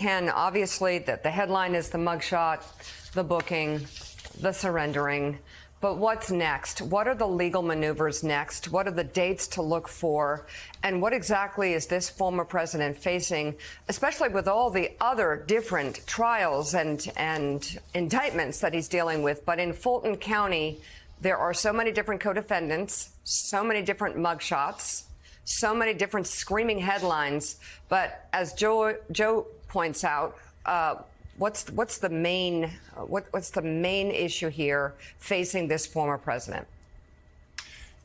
Ken, obviously the headline is the mugshot, the booking, the surrendering. But what's next? What are the legal maneuvers next? What are the dates to look for? And what exactly is this former president facing, especially with all the other different trials and indictments that he's dealing with? But in Fulton County, there are so many different co-defendants, so many different mugshots, so many different screaming headlines. But as Joe points out, what's the main issue here facing this former president?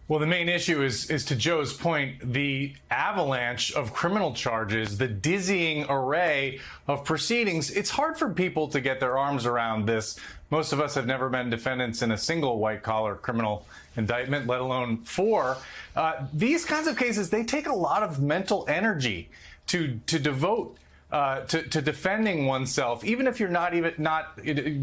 Well, the main issue is to Joe's point, the avalanche of criminal charges, the dizzying array of proceedings. It's hard for people to get their arms around this. Most of us have never been defendants in a single white-collar criminal indictment, let alone four. These kinds of cases, they take a lot of mental energy to devote to defending oneself, even if you're not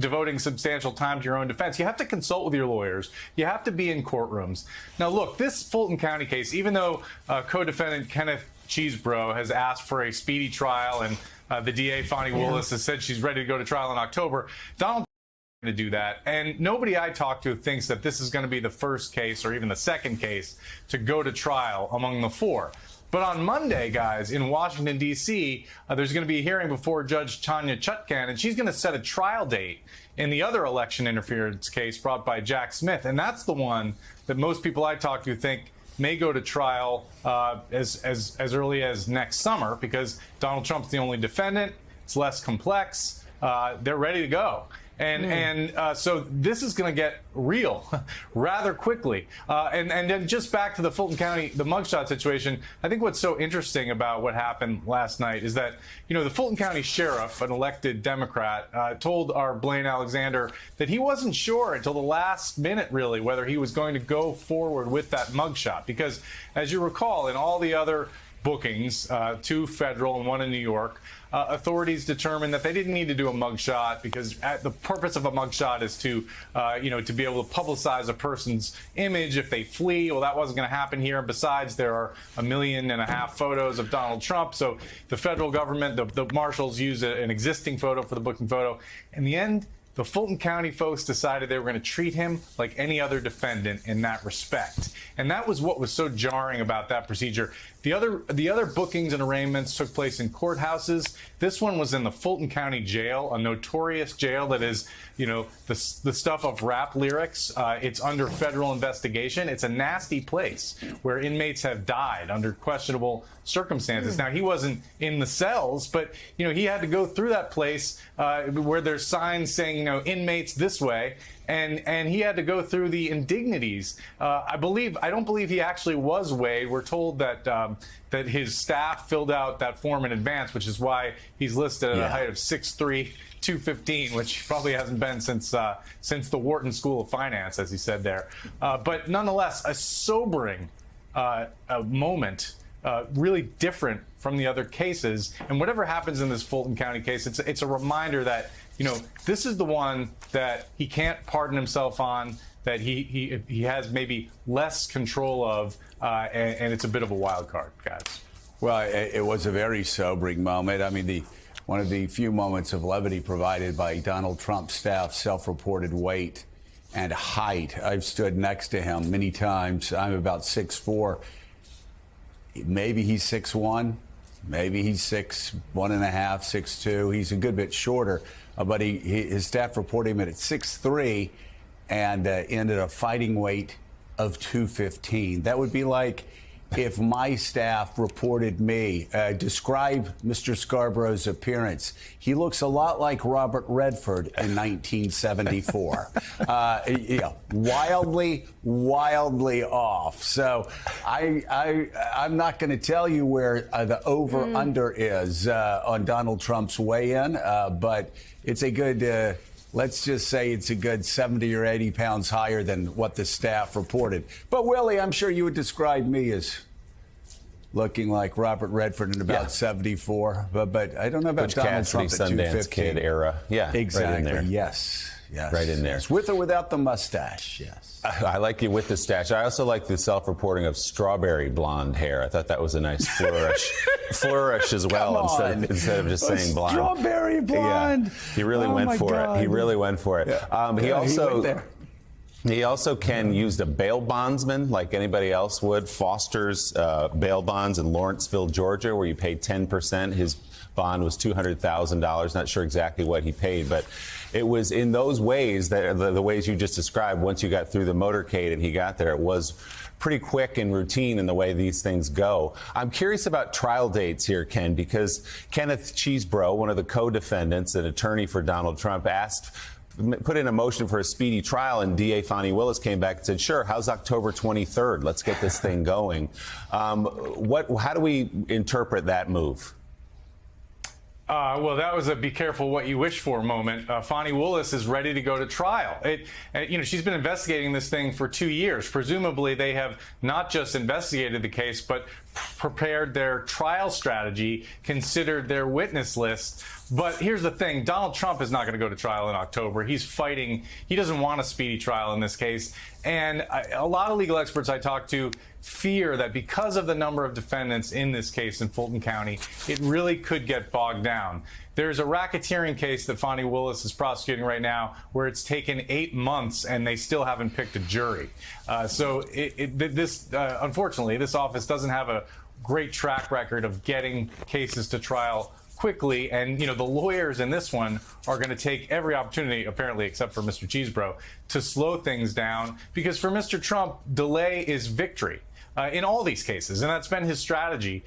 devoting substantial time to your own defense. You have to consult with your lawyers. You have to be in courtrooms. Now, look, this Fulton County case, even though co-defendant Kenneth Chesebro has asked for a speedy trial and the DA, Fani Willis, has said she's ready to go to trial in October, Donald to do that. And nobody I talk to thinks that this is going to be the first case or even the second case to go to trial among the four. But on Monday, guys, in Washington, D.C., there's going to be a hearing before Judge Tanya Chutkan, and she's going to set a trial date in the other election interference case brought by Jack Smith. And that's the one that most people I talk to think may go to trial as early as next summer, because Donald Trump's the only defendant. It's less complex. They're ready to go. And so this is going to get real rather quickly. And then just back to the Fulton County, the mugshot situation, I think what's so interesting about what happened last night is that, you know, the Fulton County sheriff, an elected Democrat, told our Blaine Alexander that he wasn't sure until the last minute, really, whether he was going to go forward with that mugshot. Because, as you recall, in all the other bookings, two federal and one in New York, authorities determined that they didn't need to do a mugshot because the purpose of a mugshot is to, to be able to publicize a person's image if they flee. Well, that wasn't going to happen here. Besides, there are 1.5 million photos of Donald Trump. So the federal government, the marshals, used an existing photo for the booking photo. In the end, the Fulton County folks decided they were going to treat him like any other defendant in that respect. And that was what was so jarring about that procedure. The other bookings and arraignments took place in courthouses. This one was in the Fulton County Jail, a notorious jail that is, the stuff of rap lyrics. It's under federal investigation. It's a nasty place where inmates have died under questionable circumstances. Now, he wasn't in the cells, but, he had to go through that place where there's signs saying, inmates this way. And he had to go through the indignities. I don't believe he actually was weighed. We're told that that his staff filled out that form in advance, which is why he's listed at a height of 6'3", 215, which probably hasn't been since the Wharton School of Finance, as he said there. But nonetheless, a sobering moment. Really different from the other cases. And whatever happens in this Fulton County case, it's a reminder that, this is the one that he can't pardon himself on, that he has maybe less control of, and it's a bit of a wild card, guys. Well, it was a very sobering moment. I mean, one of the few moments of levity provided by Donald Trump's staff, self-reported weight and height. I've stood next to him many times. I'm about 6'4". Maybe he's 6'1", maybe he's 6'1.5", 6'2". He's a good bit shorter, but his staff reported him at 6'3", and ended a fighting weight of 215. That would be like if my staff reported me. Describe Mr. Scarborough's appearance. He looks a lot like Robert Redford in 1974. Wildly off. So I'm not going to tell you where the over-under is on Donald Trump's weigh-in, but it's a good... let's just say it's a good 70 or 80 pounds higher than what the staff reported. But, Willie, I'm sure you would describe me as looking like Robert Redford in about 74. But I don't know about Butch Donald Cassidy, Trump at Sundance 215. Kid era. Yeah, exactly. Right in there. Yes. Yes. Right in there. Yes. With or without the mustache, yes. I like you with the stash. I also like the self-reporting of strawberry blonde hair. I thought that was a nice flourish as well, instead of just saying blonde. Strawberry blonde. Yeah. He really went for it. He really went for it. Yeah. He also Ken used a bail bondsman like anybody else would. Foster's bail bonds in Lawrenceville, Georgia, where you pay 10%. His bond was $200,000. Not sure exactly what he paid, but it was in those ways, that the ways you just described, once you got through the motorcade and he got there, it was pretty quick and routine in the way these things go. I'm curious about trial dates here, Ken, because Kenneth Chesebro, one of the co-defendants, an attorney for Donald Trump, put in a motion for a speedy trial, and DA Fani Willis came back and said, sure, how's October 23rd? Let's get this thing going. How do we interpret that move? Well, that was a be careful what you wish for moment. Fani Willis is ready to go to trial. She's been investigating this thing for 2 years. Presumably, they have not just investigated the case, but prepared their trial strategy, considered their witness list. But here's the thing. Donald Trump is not going to go to trial in October. He's fighting. He doesn't want a speedy trial in this case. And a lot of legal experts I talked to fear that because of the number of defendants in this case in Fulton County, it really could get bogged down. There's a racketeering case that Fani Willis is prosecuting right now where it's taken 8 months and they still haven't picked a jury. Unfortunately, this office doesn't have a great track record of getting cases to trial quickly, and the lawyers in this one are going to take every opportunity, apparently except for Mr. Chesebro, to slow things down, because for Mr. Trump, delay is victory in all these cases, and that's been his strategy.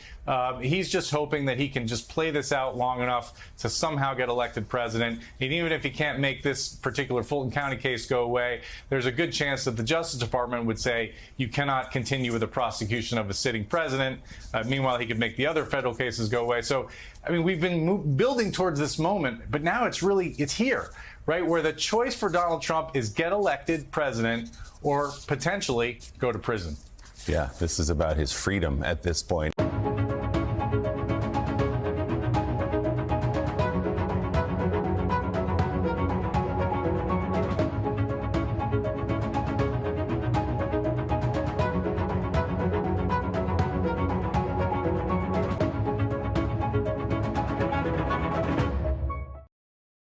He's just hoping that he can just play this out long enough to somehow get elected president, and even if he can't make this particular Fulton County case go away, there's a good chance that the Justice Department would say you cannot continue with the prosecution of a sitting president. Meanwhile, he could make the other federal cases go away. So, I mean, we've been building towards this moment, but now it's here, right? Where the choice for Donald Trump is get elected president or potentially go to prison. Yeah, this is about his freedom at this point.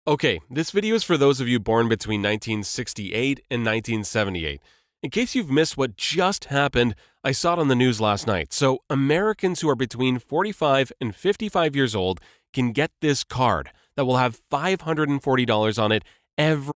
Okay, this video is for those of you born between 1968 and 1978. In case you've missed what just happened, I saw it on the news last night. So Americans who are between 45 and 55 years old can get this card that will have $540 on it every.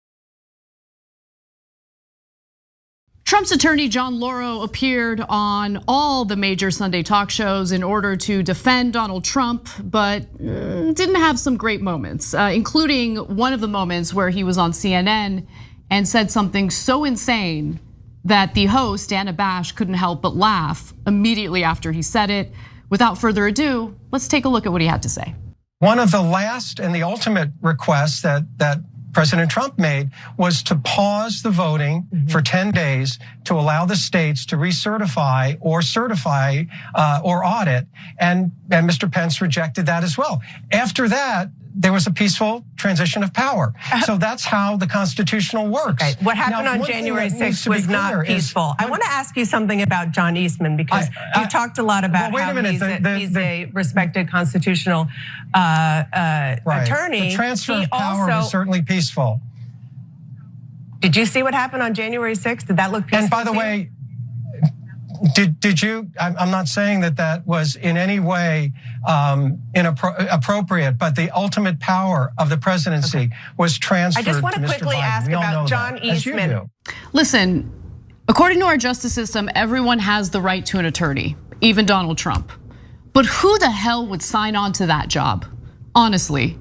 Trump's attorney, John Lauro, appeared on all the major Sunday talk shows in order to defend Donald Trump, but didn't have some great moments, including one of the moments where he was on CNN and said something so insane that the host, Anna Bash, couldn't help but laugh immediately after he said it. Without further ado, let's take a look at what he had to say. One of the last and the ultimate requests that President Trump made was to pause the voting for 10 days to allow the states to recertify or certify or audit. And Mr. Pence rejected that as well. After that, there was a peaceful transition of power. So that's how the constitutional works. Okay. What happened on January 6th was not peaceful. I want to ask you something about John Eastman, because you talked a lot about how he's a respected constitutional attorney. The transfer of power was certainly peaceful. Did you see what happened on January 6th? Did that look peaceful? And by the way, did you? I'm not saying that was in any way inappropriate, but the ultimate power of the presidency was transferred. I just want to Mr. quickly Biden. ask about John Eastman. Listen, according to our justice system, everyone has the right to an attorney, even Donald Trump. But who the hell would sign on to that job? Honestly.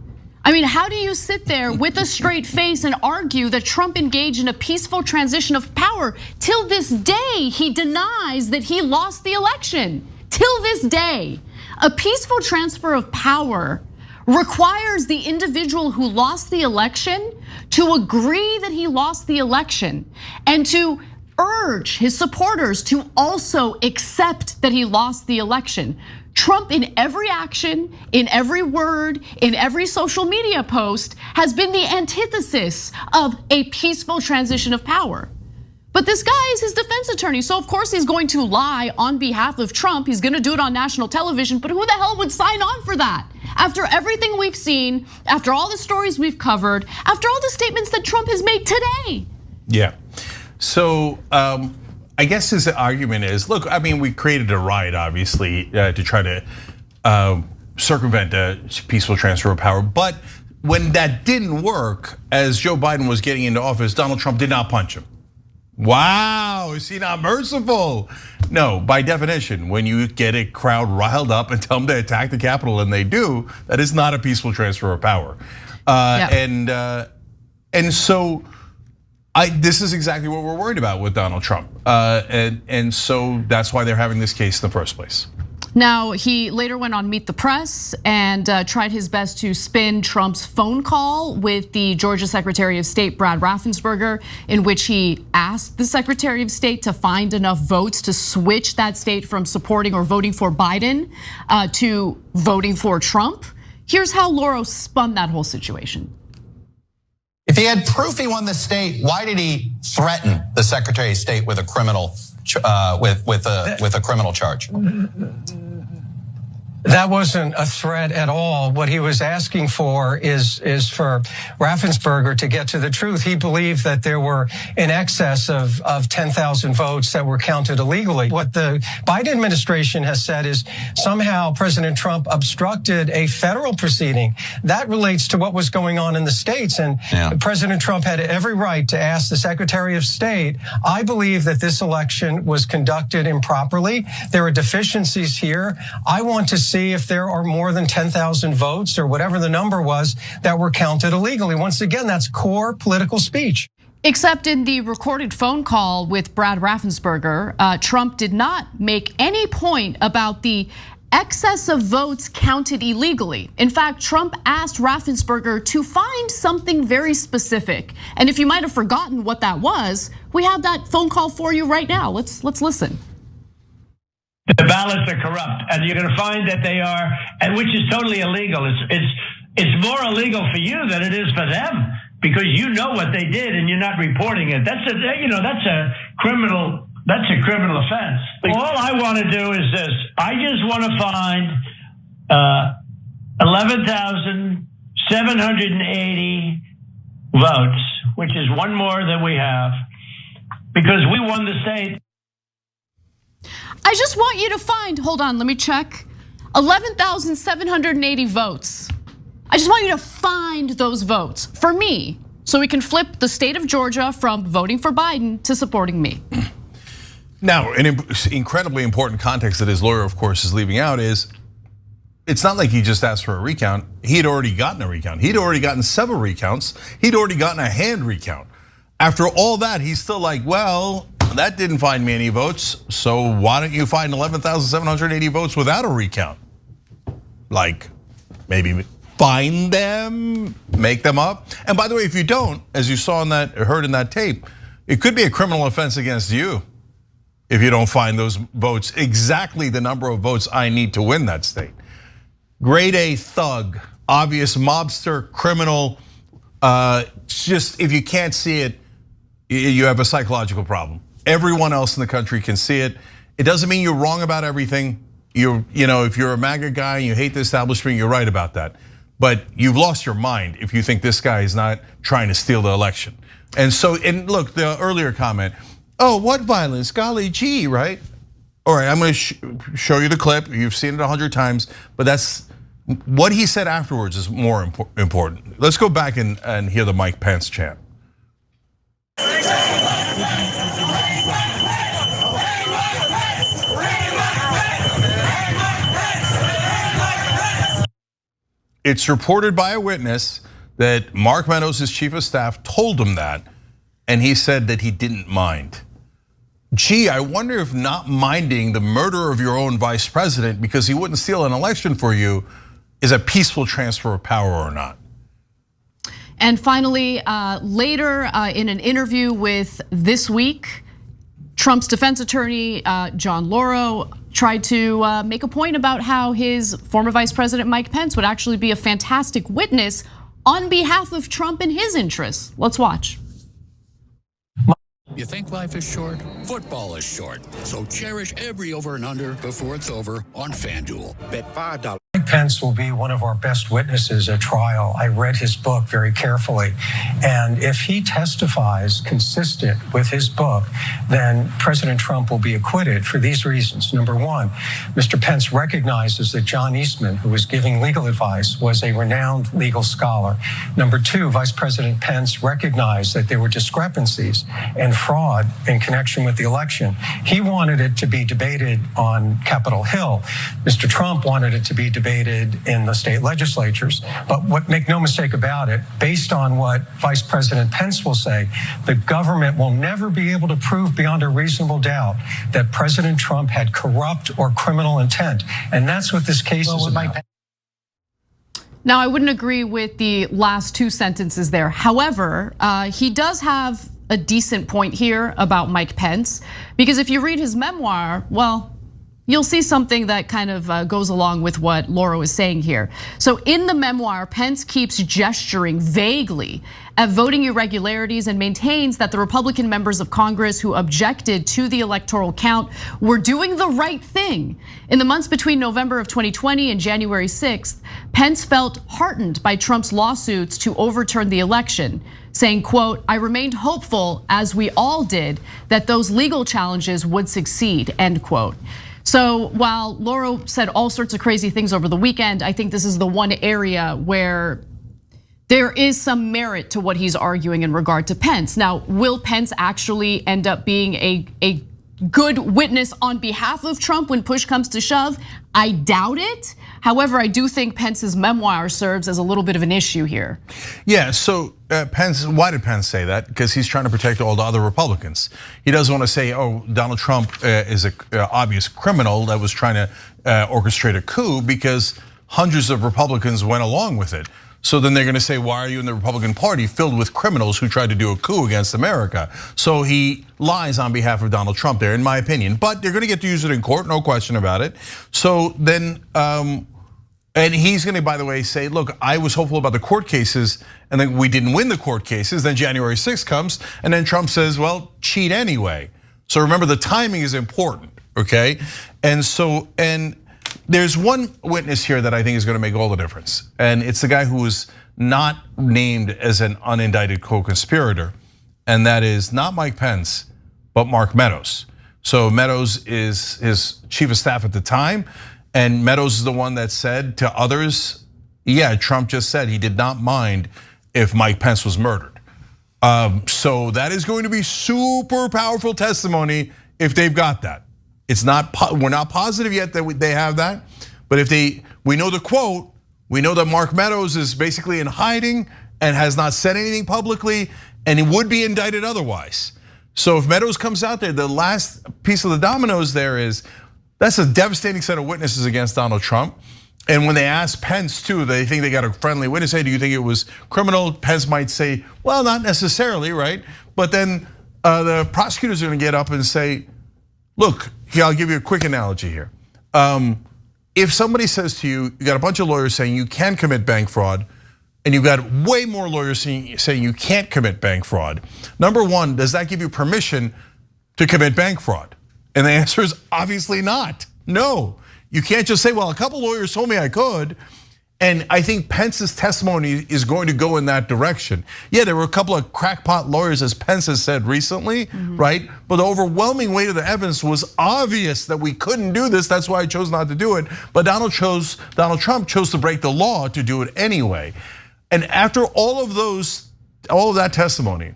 I mean, how do you sit there with a straight face and argue that Trump engaged in a peaceful transition of power? Till this day, he denies that he lost the election. Till this day, a peaceful transfer of power requires the individual who lost the election to agree that he lost the election and to urge his supporters to also accept that he lost the election. Trump, in every action, in every word, in every social media post, has been the antithesis of a peaceful transition of power. But this guy is his defense attorney, so of course he's going to lie on behalf of Trump. He's gonna do it on national television, but who the hell would sign on for that? After everything we've seen, after all the stories we've covered, after all the statements that Trump has made today. Yeah, so I guess his argument is, look, I mean, we created a riot, obviously, to try to circumvent a peaceful transfer of power. But when that didn't work, as Joe Biden was getting into office, Donald Trump did not punch him. Wow, is he not merciful? No, by definition, when you get a crowd riled up and tell them to attack the Capitol, and they do, that is not a peaceful transfer of power. And so this is exactly what we're worried about with Donald Trump. And so that's why they're having this case in the first place. Now, he later went on Meet the Press and tried his best to spin Trump's phone call with the Georgia Secretary of State, Brad Raffensperger, in which he asked the Secretary of State to find enough votes to switch that state from supporting or voting for Biden to voting for Trump. Here's how Lauro spun that whole situation. If he had proof he won the state, why did he threaten the Secretary of State with a criminal with a criminal charge? That wasn't a threat at all. What he was asking for is for Raffensperger to get to the truth. He believed that there were in excess of 10,000 votes that were counted illegally. What the Biden administration has said is somehow President Trump obstructed a federal proceeding. That relates to what was going on in the states. And President Trump had every right to ask the Secretary of State, I believe that this election was conducted improperly. There are deficiencies here. I want to see if there are more than 10,000 votes or whatever the number was that were counted illegally. Once again, that's core political speech. Except in the recorded phone call with Brad Raffensperger, Trump did not make any point about the excess of votes counted illegally. In fact, Trump asked Raffensperger to find something very specific. And if you might have forgotten what that was, we have that phone call for you right now. Let's listen. The ballots are corrupt, and you're going to find that they are, and which is totally illegal. It's more illegal for you than it is for them, because you know what they did and you're not reporting it. That's a criminal offense. All I want to do is this: I just want to find 11,780 votes, which is one more than we have, because we won the state. I just want you to find, hold on, let me check, 11,780 votes. I just want you to find those votes for me so we can flip the state of Georgia from voting for Biden to supporting me. Now, an incredibly important context that his lawyer, of course, is leaving out is it's not like he just asked for a recount. He had already gotten a recount. He'd already gotten several recounts. He'd already gotten a hand recount. After all that, he's still like, well, that didn't find me any votes, so why don't you find 11,780 votes without a recount? Like, maybe find them, make them up. And by the way, if you don't, as you saw in that, heard in that tape, it could be a criminal offense against you if you don't find those votes, exactly the number of votes I need to win that state. Grade A thug, obvious mobster, criminal. Just if you can't see it, you have a psychological problem. Everyone else in the country can see it. It doesn't mean you're wrong about everything. You know, if you're a MAGA guy and you hate the establishment, you're right about that. But you've lost your mind if you think this guy is not trying to steal the election. And so, and look, the earlier comment, oh, what violence, golly gee, right? All right, I'm gonna show you the clip. You've seen it 100 times, but that's what he said afterwards is more important. Let's go back and hear the Mike Pence chant. It's reported by a witness that Mark Meadows, his chief of staff, told him that, and he said that he didn't mind. Gee, I wonder if not minding the murder of your own vice president because he wouldn't steal an election for you is a peaceful transfer of power or not. And finally, later in an interview with This Week, Trump's defense attorney, John Lauro, tried to make a point about how his former Vice President Mike Pence would actually be a fantastic witness on behalf of Trump and his interests. Let's watch. You think life is short? Football is short. So cherish every over and under before it's over on FanDuel. Bet $5. Mike Pence will be one of our best witnesses at trial. I read his book very carefully. And if he testifies consistent with his book, then President Trump will be acquitted for these reasons. Number one, Mr. Pence recognizes that John Eastman, who was giving legal advice, was a renowned legal scholar. Number two, Vice President Pence recognized that there were discrepancies and fraud in connection with the election. He wanted it to be debated on Capitol Hill. Mr. Trump wanted it to be debated in the state legislatures. But make no mistake about it, based on what Vice President Pence will say, the government will never be able to prove beyond a reasonable doubt that President Trump had corrupt or criminal intent. And that's what this case is about. Now, I wouldn't agree with the last two sentences there. However, he does have a decent point here about Mike Pence, because if you read his memoir, well, you'll see something that kind of goes along with what Laura was saying here. So in the memoir, Pence keeps gesturing vaguely at voting irregularities and maintains that the Republican members of Congress who objected to the electoral count were doing the right thing. In the months between November of 2020 and January 6th, Pence felt heartened by Trump's lawsuits to overturn the election, saying, quote, "I remained hopeful, as we all did, that those legal challenges would succeed," end quote. So while Laura said all sorts of crazy things over the weekend, I think this is the one area where there is some merit to what he's arguing in regard to Pence. Now, will Pence actually end up being a good witness on behalf of Trump when push comes to shove? I doubt it. However, I do think Pence's memoir serves as a little bit of an issue here. Yeah, so Pence, why did Pence say that? Because he's trying to protect all the other Republicans. He doesn't want to say, oh, Donald Trump is an obvious criminal that was trying to orchestrate a coup, because hundreds of Republicans went along with it. So then they're going to say, why are you in the Republican Party filled with criminals who tried to do a coup against America? So he lies on behalf of Donald Trump there, in my opinion. But they're going to get to use it in court, no question about it. So then, and he's going to, by the way, say, look, I was hopeful about the court cases, and then we didn't win the court cases. Then January 6th comes, and then Trump says, well, cheat anyway. So remember, the timing is important, okay? And so, there's one witness here that I think is going to make all the difference. And it's the guy who was not named as an unindicted co-conspirator. And that is not Mike Pence, but Mark Meadows. So Meadows is his chief of staff at the time. And Meadows is the one that said to others, yeah, Trump just said he did not mind if Mike Pence was murdered. So that is going to be super powerful testimony if they've got that. It's not, we're not positive yet that they have that, but if we know the quote, we know that Mark Meadows is basically in hiding and has not said anything publicly, and he would be indicted otherwise. So if Meadows comes out there, the last piece of the dominoes there is, that's a devastating set of witnesses against Donald Trump. And when they ask Pence too, they think they got a friendly witness. Hey, do you think it was criminal? Pence might say, well, not necessarily, right? But then the prosecutors are gonna get up and say, look, here, I'll give you a quick analogy here. If somebody says to you, you got a bunch of lawyers saying you can commit bank fraud, and you've got way more lawyers saying you can't commit bank fraud. Number one, does that give you permission to commit bank fraud? And the answer is obviously not. No, you can't just say, well, a couple lawyers told me I could. And I think Pence's testimony is going to go in that direction. Yeah, there were a couple of crackpot lawyers, as Pence has said recently, right? But the overwhelming weight of the evidence was obvious that we couldn't do this. That's why I chose not to do it. But Donald Trump chose to break the law to do it anyway. And after all of that testimony,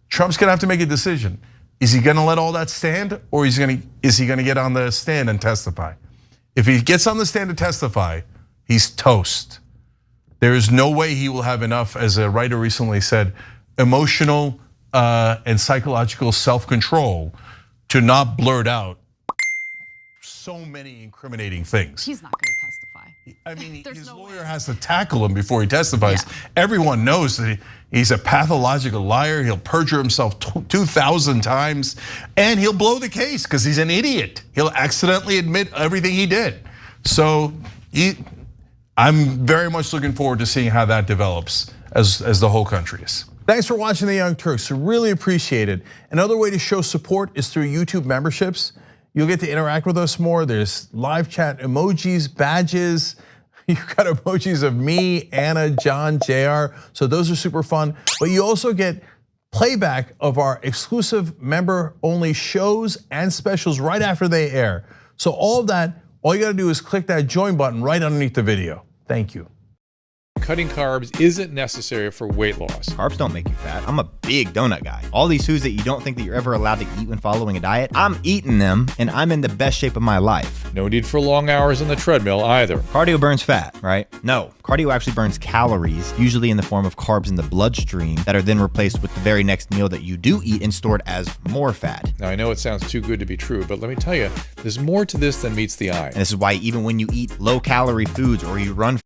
Trump's gonna have to make a decision. Is he gonna let all that stand, or is he gonna get on the stand and testify? If he gets on the stand to testify, he's toast. There is no way he will have enough, as a writer recently said, emotional and psychological self-control to not blurt out so many incriminating things. He's not going to testify. I mean, There's his no lawyer way. has to tackle him before he testifies. Yeah. Everyone knows that he's a pathological liar. He'll perjure himself 2,000 times, and he'll blow the case because he's an idiot. He'll accidentally admit everything he did. So I'm very much looking forward to seeing how that develops as the whole country is. Thanks for watching The Young Turks. Really appreciate it. Another way to show support is through YouTube memberships. You'll get to interact with us more. There's live chat emojis, badges. You've got emojis of me, Anna, John, JR. So those are super fun. But you also get playback of our exclusive member-only shows and specials right after they air. So all of that, all you gotta do is click that join button right underneath the video. Thank you. Cutting carbs isn't necessary for weight loss. Carbs don't make you fat. I'm a big donut guy. All these foods that you don't think that you're ever allowed to eat when following a diet, I'm eating them and I'm in the best shape of my life. No need for long hours on the treadmill either. Cardio burns fat, right? No, cardio actually burns calories, usually in the form of carbs in the bloodstream that are then replaced with the very next meal that you do eat and stored as more fat. Now I know it sounds too good to be true, but let me tell you, there's more to this than meets the eye. And this is why even when you eat low calorie foods or you run.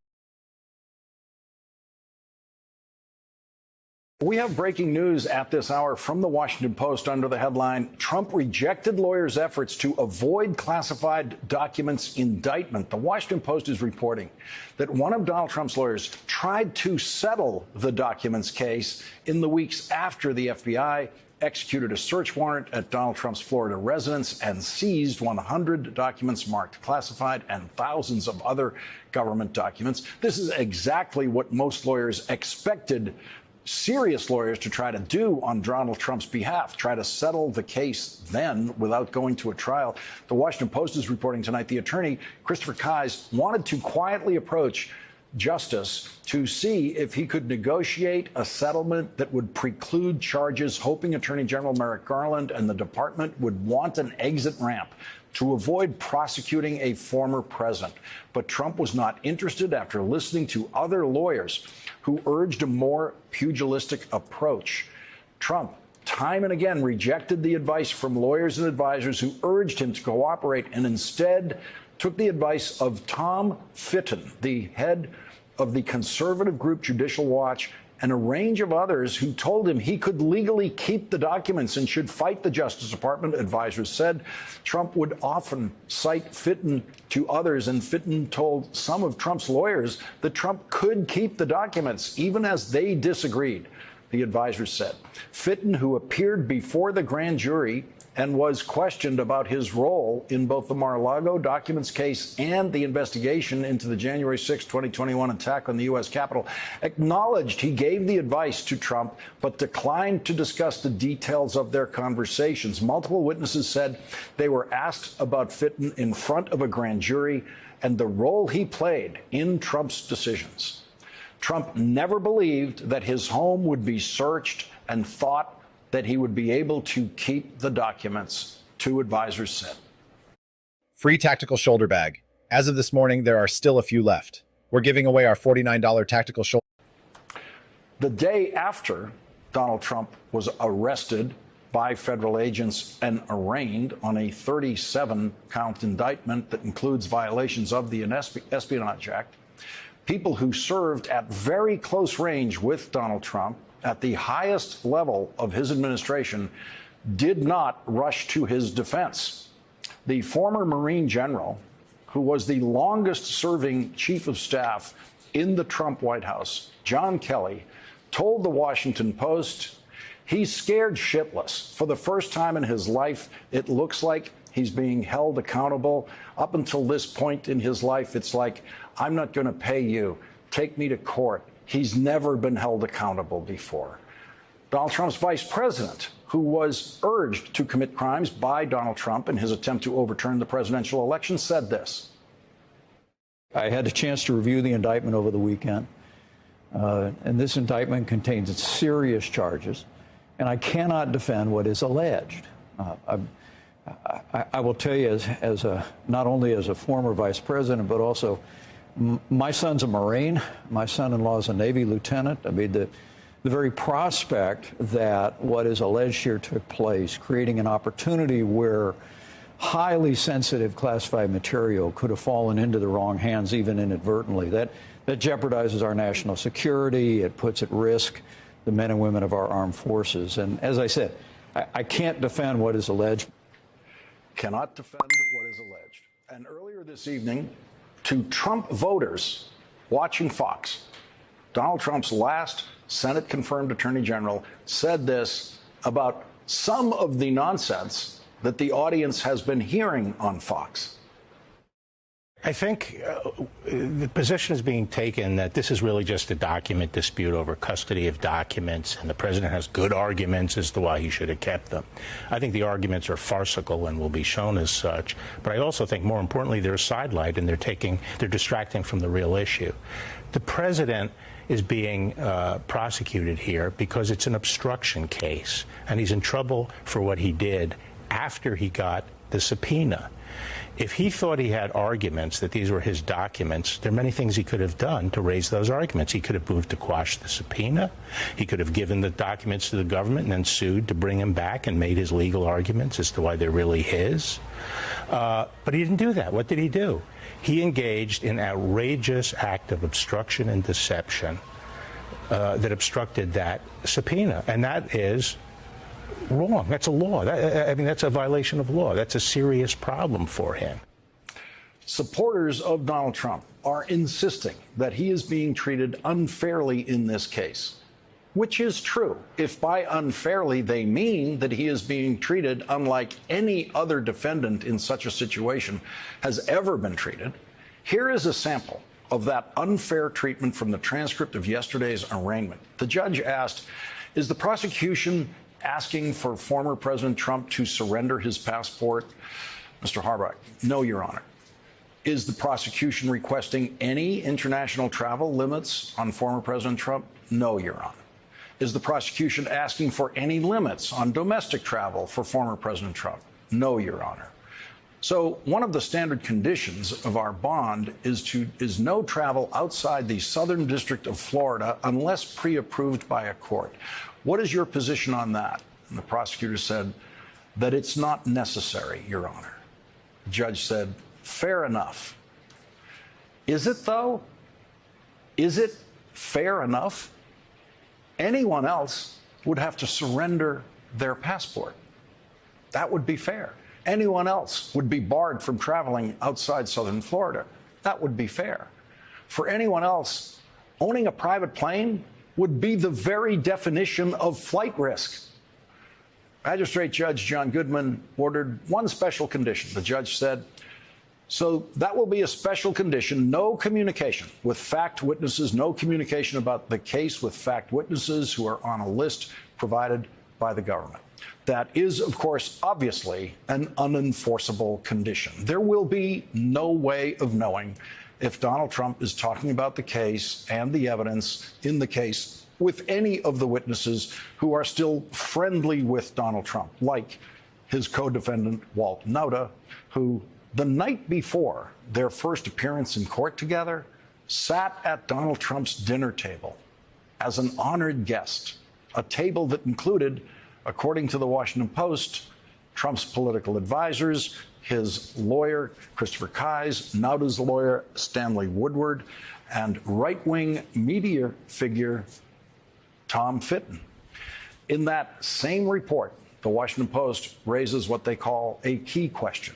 We have breaking news at this hour from the Washington Post under the headline, Trump rejected lawyers' efforts to avoid classified documents indictment. The Washington Post is reporting that one of Donald Trump's lawyers tried to settle the documents case in the weeks after the FBI executed a search warrant at Donald Trump's Florida residence and seized 100 documents marked classified and thousands of other government documents. This is exactly what most lawyers expected serious lawyers to try to do on Donald Trump's behalf, try to settle the case then without going to a trial. The Washington Post is reporting tonight the attorney, Christopher Kise, wanted to quietly approach justice to see if he could negotiate a settlement that would preclude charges, hoping Attorney General Merrick Garland and the department would want an exit ramp to avoid prosecuting a former president. But Trump was not interested after listening to other lawyers who urged a more pugilistic approach. Trump, time and again, rejected the advice from lawyers and advisors who urged him to cooperate and instead took the advice of Tom Fitton, the head of the conservative group Judicial Watch, and a range of others who told him he could legally keep the documents and should fight the Justice Department. Advisors said Trump would often cite Fitton to others, and Fitton told some of Trump's lawyers that Trump could keep the documents, even as they disagreed, the advisors said. Fitton, who appeared before the grand jury and was questioned about his role in both the Mar-a-Lago documents case and the investigation into the January 6, 2021 attack on the U.S. Capitol, acknowledged he gave the advice to Trump, but declined to discuss the details of their conversations. Multiple witnesses said they were asked about Fitton in front of a grand jury and the role he played in Trump's decisions. Trump never believed that his home would be searched and thought that he would be able to keep the documents, two advisors said. Free tactical shoulder bag. As of this morning, there are still a few left. We're giving away our $49 tactical shoulder. The day after Donald Trump was arrested by federal agents and arraigned on a 37-count indictment that includes violations of the Espionage Act, people who served at very close range with Donald Trump at the highest level of his administration did not rush to his defense. The former Marine general, who was the longest serving chief of staff in the Trump White House, John Kelly, told the Washington Post he's scared shitless. For the first time in his life, it looks like he's being held accountable. Up until this point in his life, it's like, I'm not going to pay you. Take me to court. He's never been held accountable before. Donald Trump's vice president, who was urged to commit crimes by Donald Trump in his attempt to overturn the presidential election, said this. I had a chance to review the indictment over the weekend, and this indictment contains serious charges, and I cannot defend what is alleged. I will tell you, not only as a former vice president, but also my son's a Marine. My son-in-law is a Navy lieutenant. I mean, the very prospect that what is alleged here took place, creating an opportunity where highly sensitive classified material could have fallen into the wrong hands, even inadvertently. That jeopardizes our national security. It puts at risk the men and women of our armed forces. And as I said, I can't defend what is alleged. Cannot defend what is alleged. And earlier this evening, to Trump voters watching Fox, Donald Trump's last Senate-confirmed Attorney General said this about some of the nonsense that the audience has been hearing on Fox. I think the position is being taken that this is really just a document dispute over custody of documents, and the president has good arguments as to why he should have kept them. I think the arguments are farcical and will be shown as such. But I also think, more importantly, they're sidelight and they're distracting from the real issue. The president is being prosecuted here because it's an obstruction case, and he's in trouble for what he did after he got the subpoena. If he thought he had arguments that these were his documents, there are many things he could have done to raise those arguments. He could have moved to quash the subpoena. He could have given the documents to the government and then sued to bring them back and made his legal arguments as to why they're really his. But he didn't do that. What did he do? He engaged in an outrageous act of obstruction and deception that obstructed that subpoena. And that is wrong. That's a law. That's a violation of law. That's a serious problem for him. Supporters of Donald Trump are insisting that he is being treated unfairly in this case, which is true. If by unfairly they mean that he is being treated unlike any other defendant in such a situation has ever been treated, here is a sample of that unfair treatment from the transcript of yesterday's arraignment. The judge asked, is the prosecution asking for former President Trump to surrender his passport? Mr. Harbach, no, Your Honor. Is the prosecution requesting any international travel limits on former President Trump? No, Your Honor. Is the prosecution asking for any limits on domestic travel for former President Trump? No, Your Honor. So one of the standard conditions of our bond is no travel outside the Southern District of Florida unless pre-approved by a court. What is your position on that? And the prosecutor said that it's not necessary, Your Honor. The judge said, fair enough. Is it, though? Is it fair enough? Anyone else would have to surrender their passport. That would be fair. Anyone else would be barred from traveling outside Southern Florida. That would be fair. For anyone else, owning a private plane would be the very definition of flight risk. Magistrate Judge John Goodman ordered one special condition. The judge said, so that will be a special condition, no communication with fact witnesses, no communication about the case with fact witnesses who are on a list provided by the government. That is, of course, obviously an unenforceable condition. There will be no way of knowing if Donald Trump is talking about the case and the evidence in the case with any of the witnesses who are still friendly with Donald Trump, like his co-defendant, Walt Nauta, who the night before their first appearance in court together sat at Donald Trump's dinner table as an honored guest, a table that included, according to the Washington Post, Trump's political advisors, his lawyer, Christopher Kise, Nauta's lawyer, Stanley Woodward, and right-wing media figure, Tom Fitton. In that same report, the Washington Post raises what they call a key question.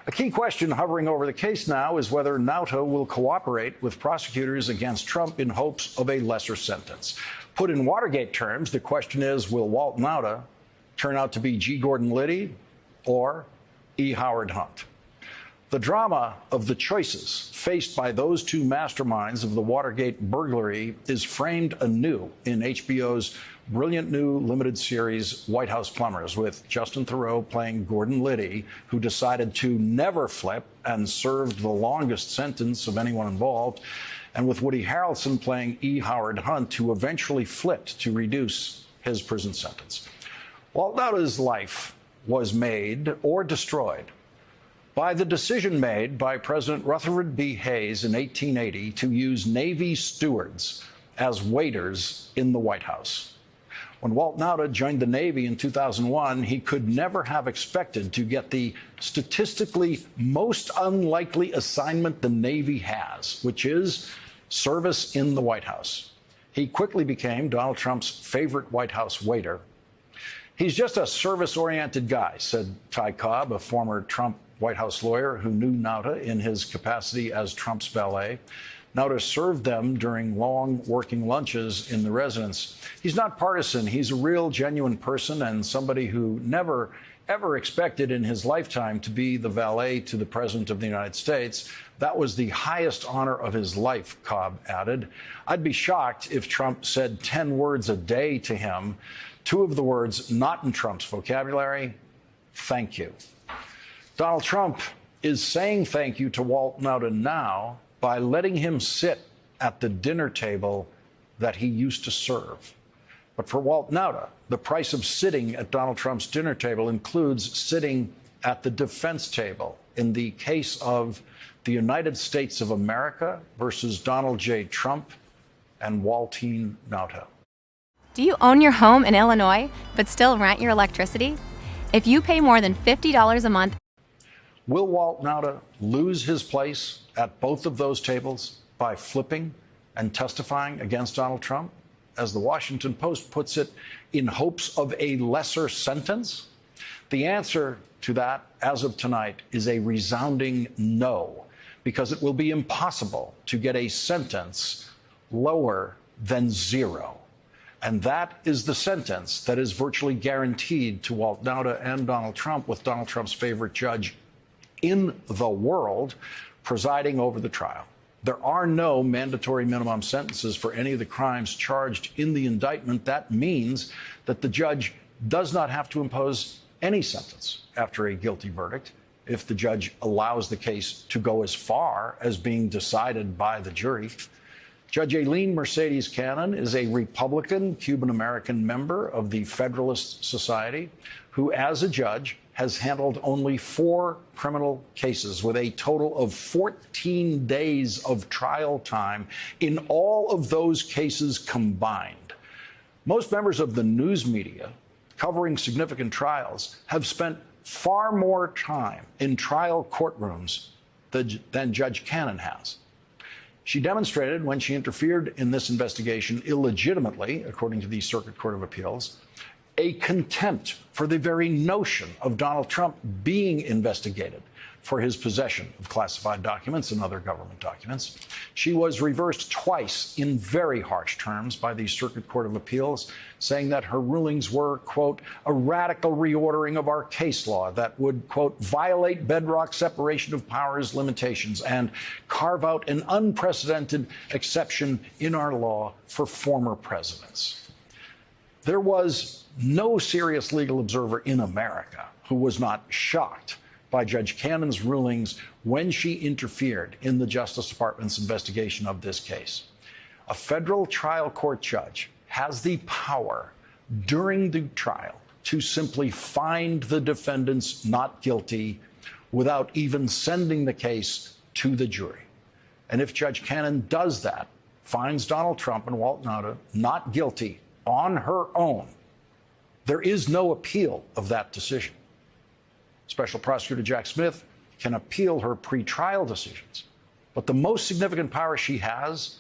A key question hovering over the case now is whether Nauta will cooperate with prosecutors against Trump in hopes of a lesser sentence. Put in Watergate terms, the question is, will Walt Nauta turn out to be G. Gordon Liddy or E. Howard Hunt? The drama of the choices faced by those two masterminds of the Watergate burglary is framed anew in HBO's brilliant new limited series, White House Plumbers, with Justin Theroux playing Gordon Liddy, who decided to never flip and served the longest sentence of anyone involved, and with Woody Harrelson playing E. Howard Hunt, who eventually flipped to reduce his prison sentence. Walt Nauta's life was made or destroyed by the decision made by President Rutherford B. Hayes in 1880 to use Navy stewards as waiters in the White House. When Walt Nauta joined the Navy in 2001, he could never have expected to get the statistically most unlikely assignment the Navy has, which is service in the White House. He quickly became Donald Trump's favorite White House waiter. He's just a service-oriented guy, said Ty Cobb, a former Trump White House lawyer who knew Nauta in his capacity as Trump's valet. Nauta served them during long working lunches in the residence. He's not partisan. He's a real, genuine person and somebody who never, ever expected in his lifetime to be the valet to the President of the United States. That was the highest honor of his life, Cobb added. I'd be shocked if Trump said 10 words a day to him. 2 of the words not in Trump's vocabulary: thank you. Donald Trump is saying thank you to Walt Nauta now by letting him sit at the dinner table that he used to serve. But for Walt Nauta, the price of sitting at Donald Trump's dinner table includes sitting at the defense table in the case of the United States of America versus Donald J. Trump and Waltine Nauta. Do you own your home in Illinois but still rent your electricity? If you pay more than $50 a month, will Walt Nauta lose his place at both of those tables by flipping and testifying against Donald Trump, as the Washington Post puts it, in hopes of a lesser sentence? The answer to that, as of tonight, is a resounding no, because it will be impossible to get a sentence lower than 0. And that is the sentence that is virtually guaranteed to Walt Nauta and Donald Trump, with Donald Trump's favorite judge in the world presiding over the trial. There are no mandatory minimum sentences for any of the crimes charged in the indictment. That means that the judge does not have to impose any sentence after a guilty verdict if the judge allows the case to go as far as being decided by the jury. Judge Aileen Mercedes Cannon is a Republican Cuban-American member of the Federalist Society who, as a judge, has handled only 4 criminal cases with a total of 14 days of trial time in all of those cases combined. Most members of the news media covering significant trials have spent far more time in trial courtrooms than Judge Cannon has. She demonstrated, when she interfered in this investigation illegitimately, according to the Circuit Court of Appeals, a contempt for the very notion of Donald Trump being investigated for his possession of classified documents and other government documents. She was reversed twice in very harsh terms by the Circuit Court of Appeals, saying that her rulings were, quote, a radical reordering of our case law that would, quote, violate bedrock separation of powers limitations and carve out an unprecedented exception in our law for former presidents. There was no serious legal observer in America who was not shocked by Judge Cannon's rulings when she interfered in the Justice Department's investigation of this case. A federal trial court judge has the power during the trial to simply find the defendants not guilty without even sending the case to the jury. And if Judge Cannon does that, finds Donald Trump and Walt Nauta not guilty on her own, there is no appeal of that decision. Special Prosecutor Jack Smith can appeal her pretrial decisions, but the most significant power she has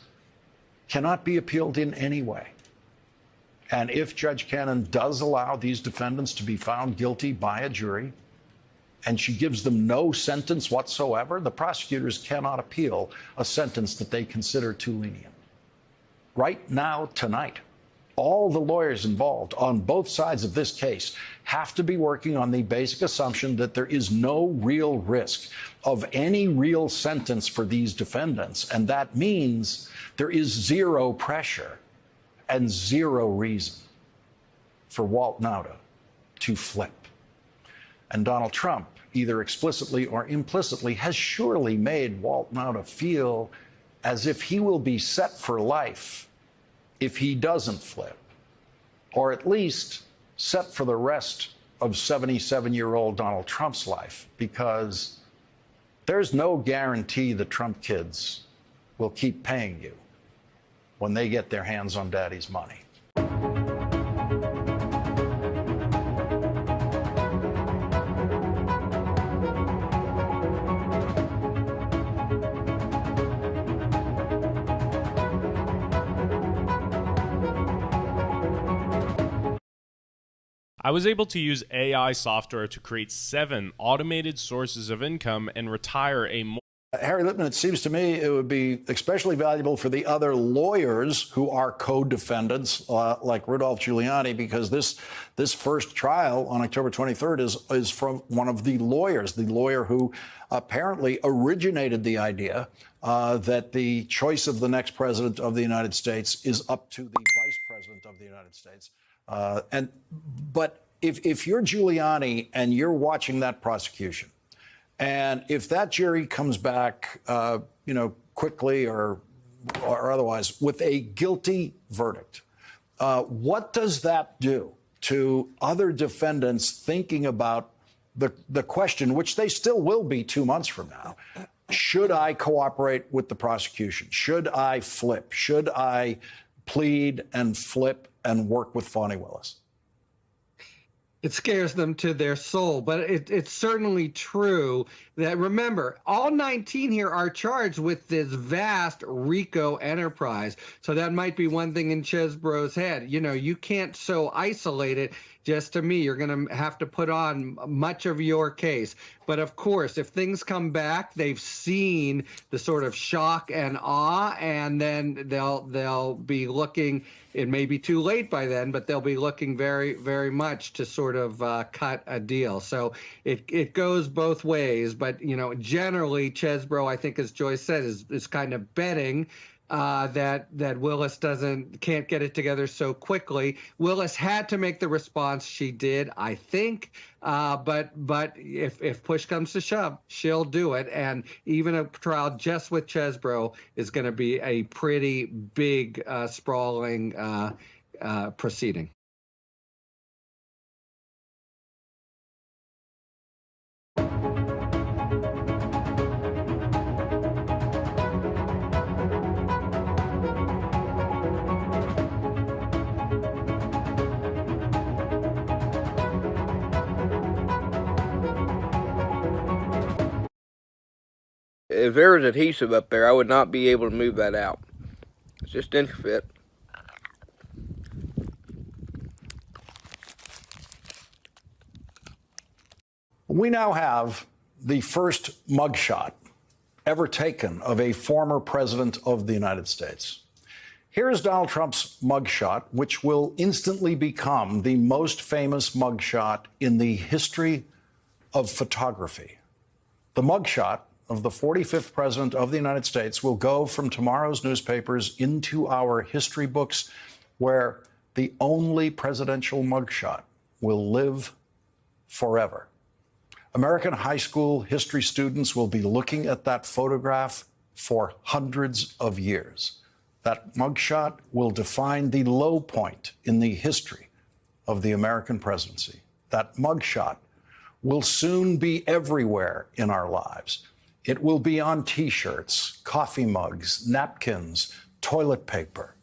cannot be appealed in any way. And if Judge Cannon does allow these defendants to be found guilty by a jury, and she gives them no sentence whatsoever, the prosecutors cannot appeal a sentence that they consider too lenient. Right now, tonight, all the lawyers involved on both sides of this case have to be working on the basic assumption that there is no real risk of any real sentence for these defendants. And that means there is 0 pressure and 0 reason for Walt Nauta to flip. And Donald Trump, either explicitly or implicitly, has surely made Walt Nauta feel as if he will be set for life if he doesn't flip, or at least set for the rest of 77-year-old Donald Trump's life, because there's no guarantee the Trump kids will keep paying you when they get their hands on daddy's money. I was able to use AI software to create 7 automated sources of income and retire a more Harry Litman, it seems to me it would be especially valuable for the other lawyers who are co-defendants, like Rudolph Giuliani, because this first trial on October 23rd is from one of the lawyers, the lawyer who apparently originated the idea that the choice of the next president of the United States is up to the vice president of the United States. But if you're Giuliani and you're watching that prosecution, and if that jury comes back, quickly or otherwise with a guilty verdict, what does that do to other defendants thinking about the question, which they still will be 2 months from now? Should I cooperate with the prosecution? Should I flip? Should I plead and flip and work with Fani Willis? It scares them to their soul, but it's certainly true that, remember, all 19 here are charged with this vast RICO enterprise. So that might be one thing in Chesebro's head. You can't so isolate it just to me. You're going to have to put on much of your case. But of course, if things come back, they've seen the sort of shock and awe, and then they'll be looking. It may be too late by then, but they'll be looking very, very much to sort of cut a deal. So it goes both ways. But generally, Chesebro, I think, as Joyce said, is kind of betting that Willis can't get it together so quickly. Willis had to make the response she did, I think, but if push comes to shove, she'll do it. And even a trial just with Chesebro is going to be a pretty big, sprawling proceeding. If there was adhesive up there, I would not be able to move that out. It's just didn't fit. We now have the first mugshot ever taken of a former president of the United States. Here is Donald Trump's mugshot, which will instantly become the most famous mugshot in the history of photography. The mugshot of the 45th president of the United States will go from tomorrow's newspapers into our history books, where the only presidential mugshot will live forever. American high school history students will be looking at that photograph for hundreds of years. That mugshot will define the low point in the history of the American presidency. That mugshot will soon be everywhere in our lives. It will be on T-shirts, coffee mugs, napkins, toilet paper.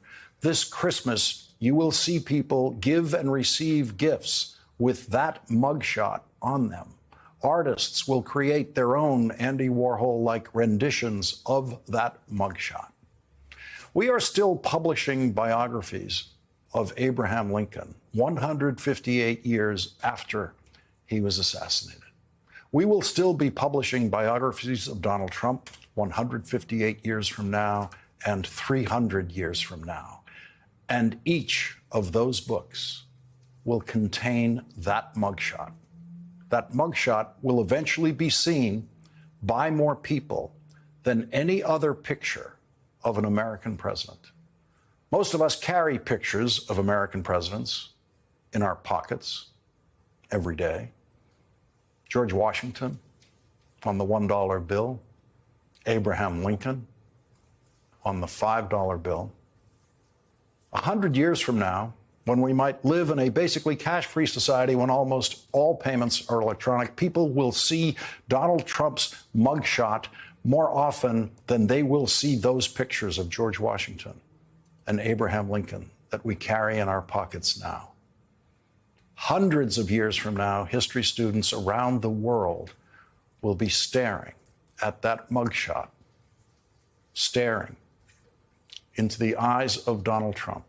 This Christmas, you will see people give and receive gifts with that mugshot on them. Artists will create their own Andy Warhol-like renditions of that mugshot. We are still publishing biographies of Abraham Lincoln 158 years after he was assassinated. We will still be publishing biographies of Donald Trump 158 years from now and 300 years from now. And each of those books will contain that mugshot. That mugshot will eventually be seen by more people than any other picture of an American president. Most of us carry pictures of American presidents in our pockets every day. George Washington on the $1 bill, Abraham Lincoln on the $5 bill. 100 years from now, when we might live in a basically cash-free society when almost all payments are electronic, people will see Donald Trump's mugshot more often than they will see those pictures of George Washington and Abraham Lincoln that we carry in our pockets now. Hundreds of years from now, history students around the world will be staring at that mugshot, staring into the eyes of Donald Trump,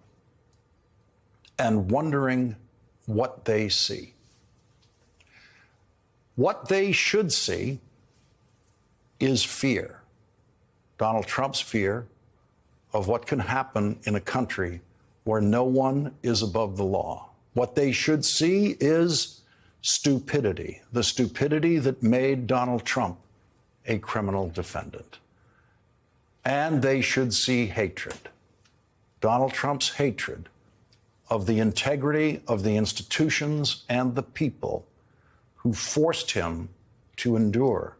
and wondering what they see. What they should see is fear. Donald Trump's fear of what can happen in a country where no one is above the law. What they should see is stupidity, the stupidity that made Donald Trump a criminal defendant. And they should see hatred, Donald Trump's hatred of the integrity of the institutions and the people who forced him to endure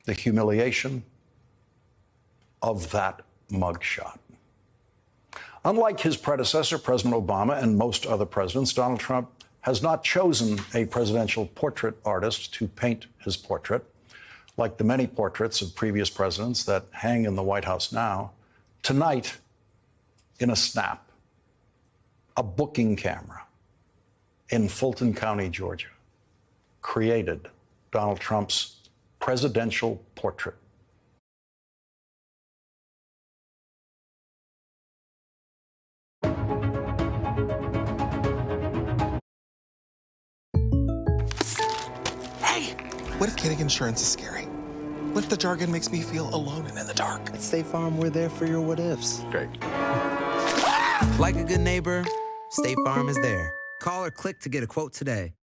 the humiliation of that mugshot. Unlike his predecessor, President Obama, and most other presidents, Donald Trump has not chosen a presidential portrait artist to paint his portrait, like the many portraits of previous presidents that hang in the White House now. Tonight, in a snap, a booking camera in Fulton County, Georgia, created Donald Trump's presidential portrait. Hey, what if getting insurance is scary? What if the jargon makes me feel alone and in the dark? At State Farm, we're there for your what ifs. Great. Like a good neighbor, State Farm is there. Call or click to get a quote today.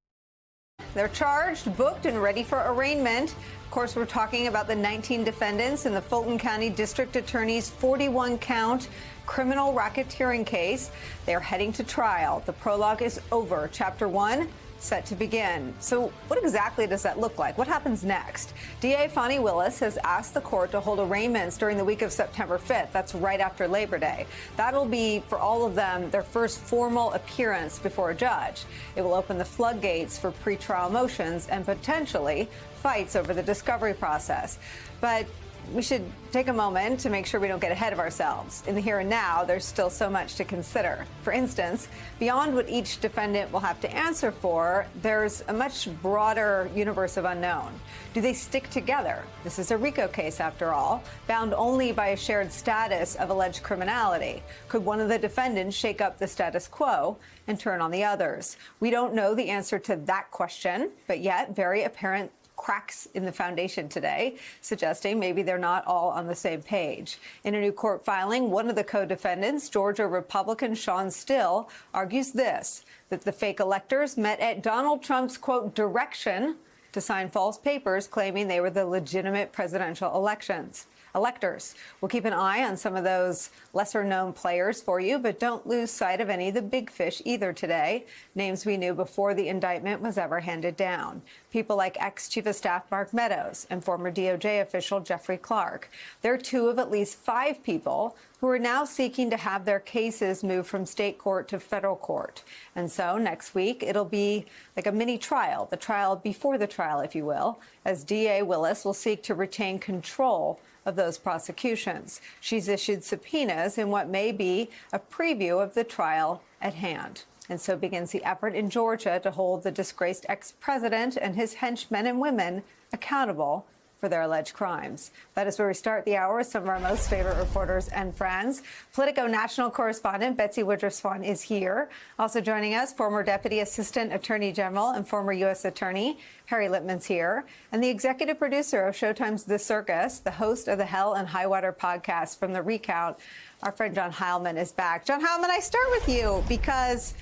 They're charged, booked, and ready for arraignment. Of course, we're talking about the 19 defendants in the Fulton County District Attorney's 41-count criminal racketeering case. They're heading to trial. The prologue is over. Chapter 1 set to begin. So what exactly does that look like? What happens next? DA Fani Willis has asked the court to hold arraignments during the week of September 5th. That's right after Labor Day. That'll be, for all of them, their first formal appearance before a judge. It will open the floodgates for pretrial motions and potentially fights over the discovery process. But we should take a moment to make sure we don't get ahead of ourselves. In the here and now, there's still so much to consider. For instance, beyond what each defendant will have to answer for, there's a much broader universe of unknown. Do they stick together? This is a RICO case, after all, bound only by a shared status of alleged criminality. Could one of the defendants shake up the status quo and turn on the others? We don't know the answer to that question, but yet very apparent cracks in the foundation today, suggesting maybe they're not all on the same page. In a new court filing, one of the co-defendants, Georgia Republican Sean Still, argues this, that the fake electors met at Donald Trump's, quote, direction to sign false papers claiming they were the legitimate presidential electors. We'll keep an eye on some of those lesser-known players for you, but don't lose sight of any of the big fish either today, names we knew before the indictment was ever handed down. People like ex-Chief of Staff Mark Meadows and former DOJ official Jeffrey Clark. They're two of at least 5 people who are now seeking to have their cases moved from state court to federal court. And so next week, it'll be like a mini trial, the trial before the trial, if you will, as DA Willis will seek to retain control of those prosecutions. She's issued subpoenas in what may be a preview of the trial at hand. And so begins the effort in Georgia to hold the disgraced ex-president and his henchmen and women accountable for their alleged crimes. That is where we start the hour with some of our most favorite reporters and friends. Politico national correspondent Betsy Woodruff Swan is here. Also joining us, former Deputy Assistant Attorney General and former U.S. Attorney Harry Litman's here. And the executive producer of Showtime's The Circus, the host of the Hell and High Water podcast from The Recount, our friend John Heilman is back. John Heilman, I start with you because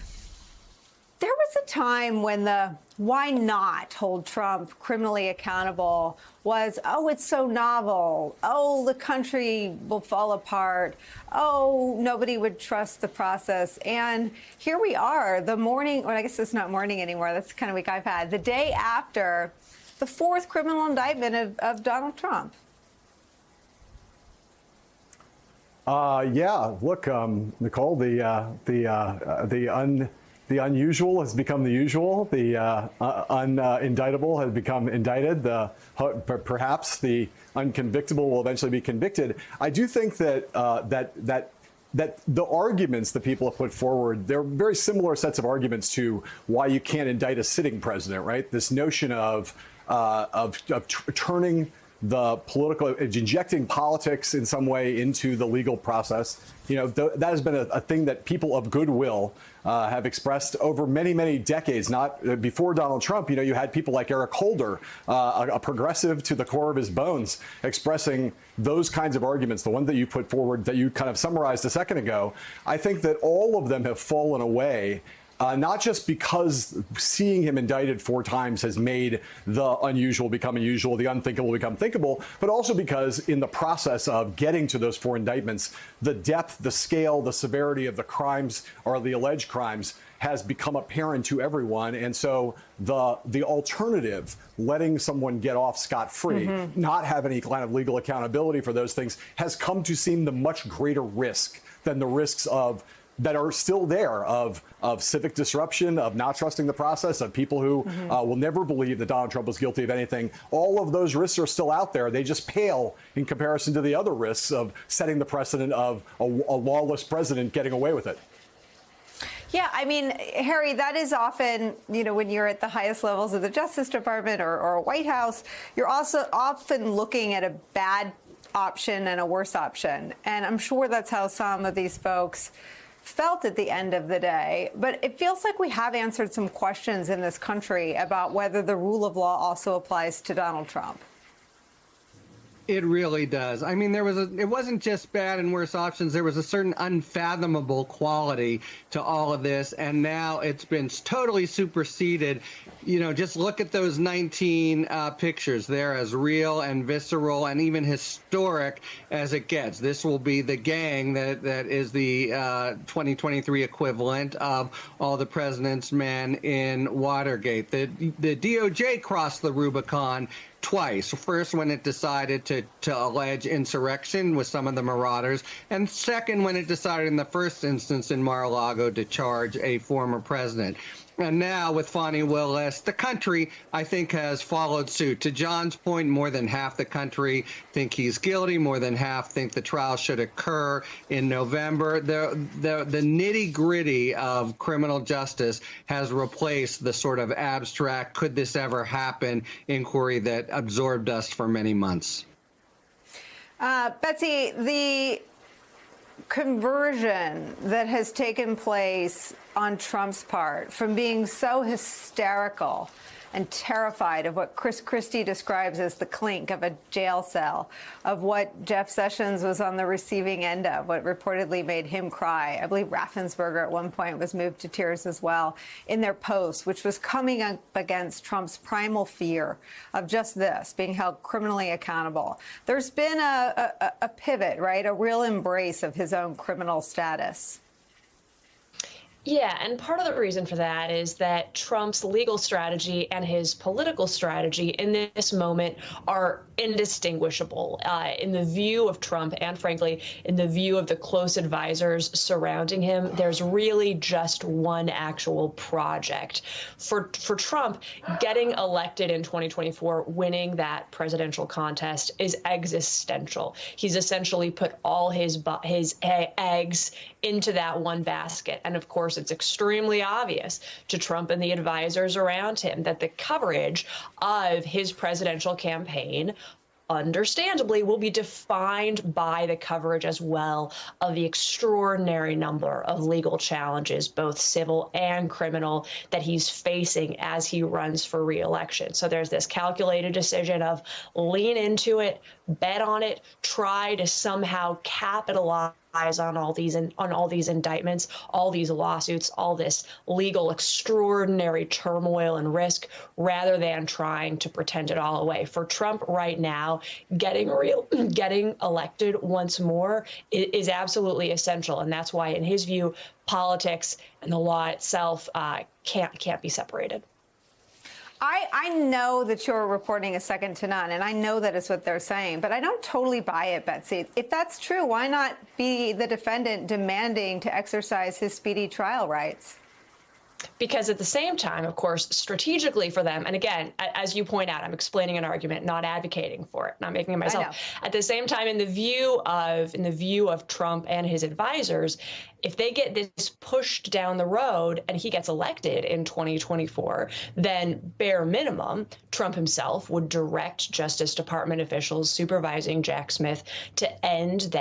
there was a time when the why not hold Trump criminally accountable was, oh, it's so novel. Oh, the country will fall apart. Oh, nobody would trust the process. And here we are, the morning, or I guess it's not morning anymore. That's the kind of week I've had. The day after the 4th criminal indictment of Donald Trump. Yeah, look, Nicole, the unusual has become the usual. The unindictable has become indicted. Perhaps the unconvictable will eventually be convicted. I do think that that the arguments that people have put forward, they're very similar sets of arguments to why you can't indict a sitting president, right? This notion of turning the political, injecting politics in some way into the legal process. That has been a thing that people of goodwill have expressed over many, many decades. Not before Donald Trump, you had people like Eric Holder, a progressive to the core of his bones, expressing those kinds of arguments, the one that you put forward that you kind of summarized a second ago. I think that all of them have fallen away. Not just because seeing him indicted 4 times has made the unusual become unusual, the unthinkable become thinkable, but also because in the process of getting to those 4 indictments, the depth, the scale, the severity of the crimes or the alleged crimes has become apparent to everyone. And so the alternative, letting someone get off scot-free, not have any kind of legal accountability for those things, has come to seem the much greater risk than the risks that are still there of civic disruption, of not trusting the process, of people who will never believe that Donald Trump was guilty of anything. All of those risks are still out there. They just pale in comparison to the other risks of setting the precedent of a lawless president getting away with it. Yeah, I mean, Harry, that is often, when you're at the highest levels of the Justice Department or White House, you're also often looking at a bad option and a worse option. And I'm sure that's how some of these folks felt at the end of the day. But it feels like we have answered some questions in this country about whether the rule of law also applies to Donald Trump. It really does. I mean, it wasn't just bad and worse options. There was a certain unfathomable quality to all of this, and now it's been totally superseded. Just look at those 19 pictures. They're as real and visceral and even historic as it gets. This will be the gang that is the 2023 equivalent of all the president's men in Watergate. The DOJ crossed the Rubicon twice. First, when it decided to allege insurrection with some of the marauders, and second, when it decided in the first instance in Mar-a-Lago to charge a former president. And now with Fani Willis, the country, I think, has followed suit. To John's point, more than half the country think he's guilty. More than half think the trial should occur in November. The nitty-gritty of criminal justice has replaced the sort of abstract, could this ever happen inquiry that absorbed us for many months. Betsy, the conversion that has taken place on Trump's part from being so hysterical and terrified of what Chris Christie describes as the clink of a jail cell, of what Jeff Sessions was on the receiving end of, what reportedly made him cry. I believe Raffensperger at one point was moved to tears as well in their post, which was coming up against Trump's primal fear of just this, being held criminally accountable. There's been a pivot, right? A real embrace of his own criminal status. Yeah, and part of the reason for that is that Trump's legal strategy and his political strategy in this moment are indistinguishable. In the view of Trump and, frankly, in the view of the close advisors surrounding him, there's really just one actual project. For Trump, getting elected in 2024, winning that presidential contest is existential. He's essentially put all his eggs into that one basket. And of course, it's extremely obvious to Trump and the advisors around him that the coverage of his presidential campaign understandably will be defined by the coverage as well of the extraordinary number of legal challenges, both civil and criminal, that he's facing as he runs for re-election. So there's this calculated decision of lean into it, bet on it, try to somehow capitalize on all these indictments, all these lawsuits, all this legal extraordinary turmoil and risk, rather than trying to pretend it all away. For Trump right now, getting elected once more is absolutely essential, and that's why, in his view, politics and the law itself can't be separated. I know that you're reporting a second to none, and I know that is what they're saying, but I don't totally buy it, Betsy. If that's true, why not be the defendant demanding to exercise his speedy trial rights? Because at the same time, of course, strategically for them, and again, as you point out, I'm explaining an argument, not advocating for it, not making it myself. At the same time, in the view of Trump and his advisors, If they get this pushed down the road and he gets elected in 2024, then bare minimum, Trump himself would direct Justice Department officials supervising Jack Smith to end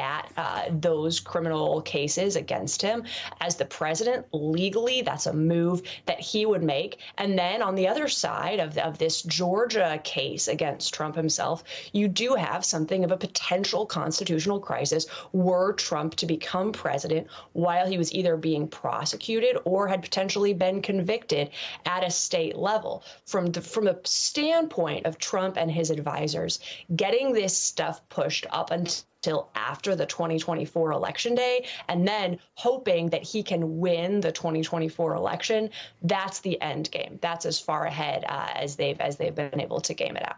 those criminal cases against him. As the president, legally, that's a move that he would make. And then on the other side of this Georgia case against Trump himself, you do have something of a potential constitutional crisis were Trump to become president while he was either being prosecuted or had potentially been convicted at a state level. From a standpoint of Trump and his advisors, getting this stuff pushed up until after the 2024 election day, and then hoping that he can win the 2024 election, that's the end game. That's as far ahead as they've been able to game it out.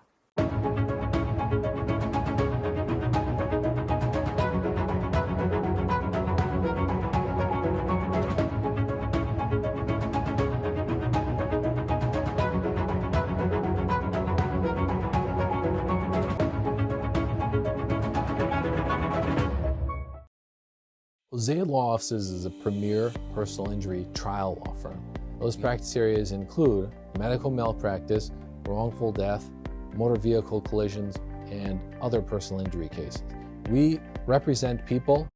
Zayed Law Offices is a premier personal injury trial law firm. Those practice areas include medical malpractice, wrongful death, motor vehicle collisions, and other personal injury cases. We represent people.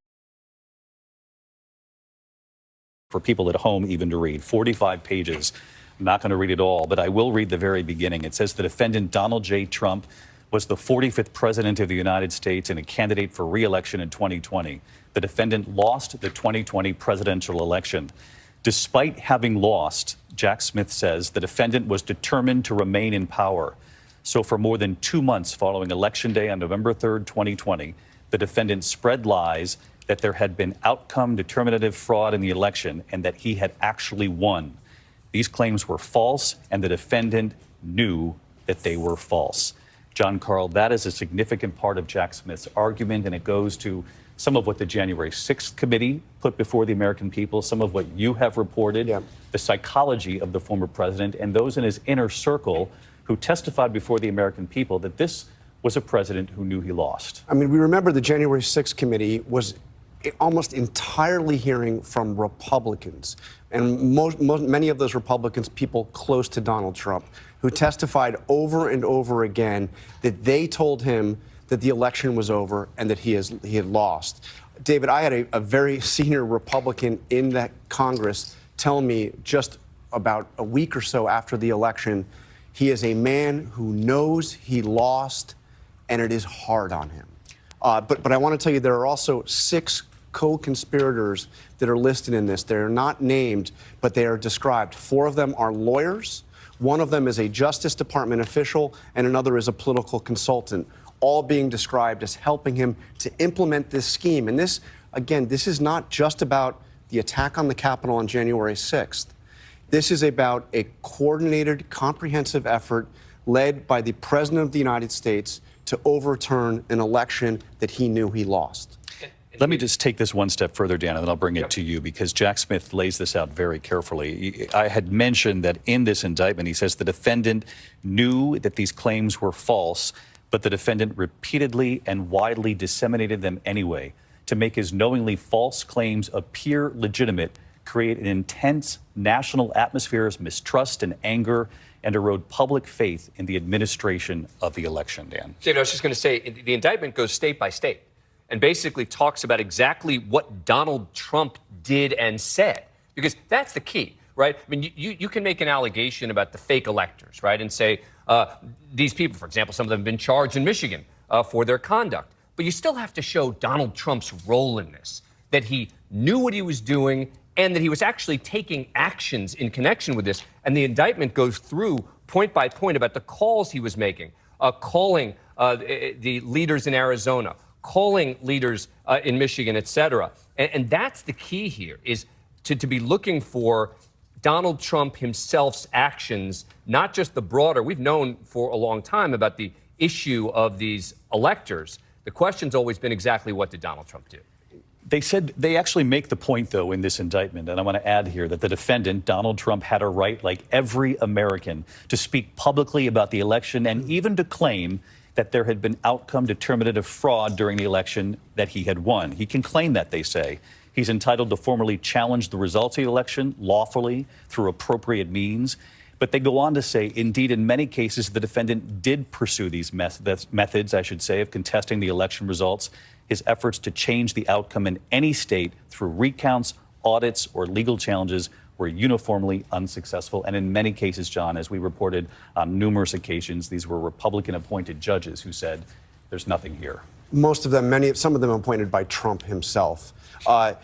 For people at home even to read, 45 pages. I'm not going to read it all, but I will read the very beginning. It says the defendant, Donald J. Trump, was the 45th president of the United States and a candidate for re-election in 2020. The defendant lost the 2020 presidential election. Despite having lost, Jack Smith says the defendant was determined to remain in power. So for more than 2 months following Election Day on November 3rd, 2020, the defendant spread lies that there had been outcome determinative fraud in the election and that he had actually won. These claims were false, and the defendant knew that they were false. John Karl, that is a significant part of Jack Smith's argument, and it goes to some of what the January 6th committee put before the American people, some of what you have reported, the psychology of the former president, and those in his inner circle who testified before the American people that this was a president who knew he lost. I mean, we remember the January 6th committee was almost entirely hearing from Republicans, and many of those Republicans, people close to Donald Trump, who testified over and over again that they told him that the election was over and that he had lost. David, I had a very senior Republican in that Congress tell me just about a week or so after the election, he is a man who knows he lost, and it is hard on him. But I want to tell you, there are also 6 co-conspirators that are listed in this. They're not named, but they are described. 4 of them are lawyers. 1 of them is a Justice Department official, and another is a political consultant, all being described as helping him to implement this scheme. And this, again, this is not just about the attack on the Capitol on January 6th. This is about a coordinated, comprehensive effort led by the President of the United States to overturn an election that he knew he lost. Let me just take this one step further, Dan, and then I'll bring it to you, because Jack Smith lays this out very carefully. I had mentioned that in this indictment, he says the defendant knew that these claims were false, but the defendant repeatedly and widely disseminated them anyway to make his knowingly false claims appear legitimate, create an intense national atmosphere of mistrust and anger, and erode public faith in the administration of the election, Dan. David, I was just going to say, the indictment goes state by state and basically talks about exactly what Donald Trump did and said, because that's the key, right? I mean, you can make an allegation about the fake electors, right, and say these people, for example, some of them have been charged in Michigan for their conduct, but you still have to show Donald Trump's role in this, that he knew what he was doing and that he was actually taking actions in connection with this. And the indictment goes through point by point about the calls he was making, calling the leaders in Arizona, calling leaders in Michigan, et cetera. And that's the key here, is to be looking for Donald Trump himself's actions, not just the broader. We've known for a long time about the issue of these electors. The question's always been exactly what did Donald Trump do? They said, they actually make the point, though, in this indictment, and I want to add here that the defendant, Donald Trump, had a right, like every American, to speak publicly about the election and even to claim that there had been outcome determinative fraud during the election that he had won. He can claim that, they say. He's entitled to formally challenge the results of the election lawfully through appropriate means. But they go on to say, indeed, in many cases, the defendant did pursue these methods, I should say, of contesting the election results. His efforts to change the outcome in any state through recounts, audits, or legal challenges were uniformly unsuccessful. And in many cases, John, as we reported on numerous occasions, these were Republican-appointed judges who said, there's nothing here. Most of them, some of them appointed by Trump himself. But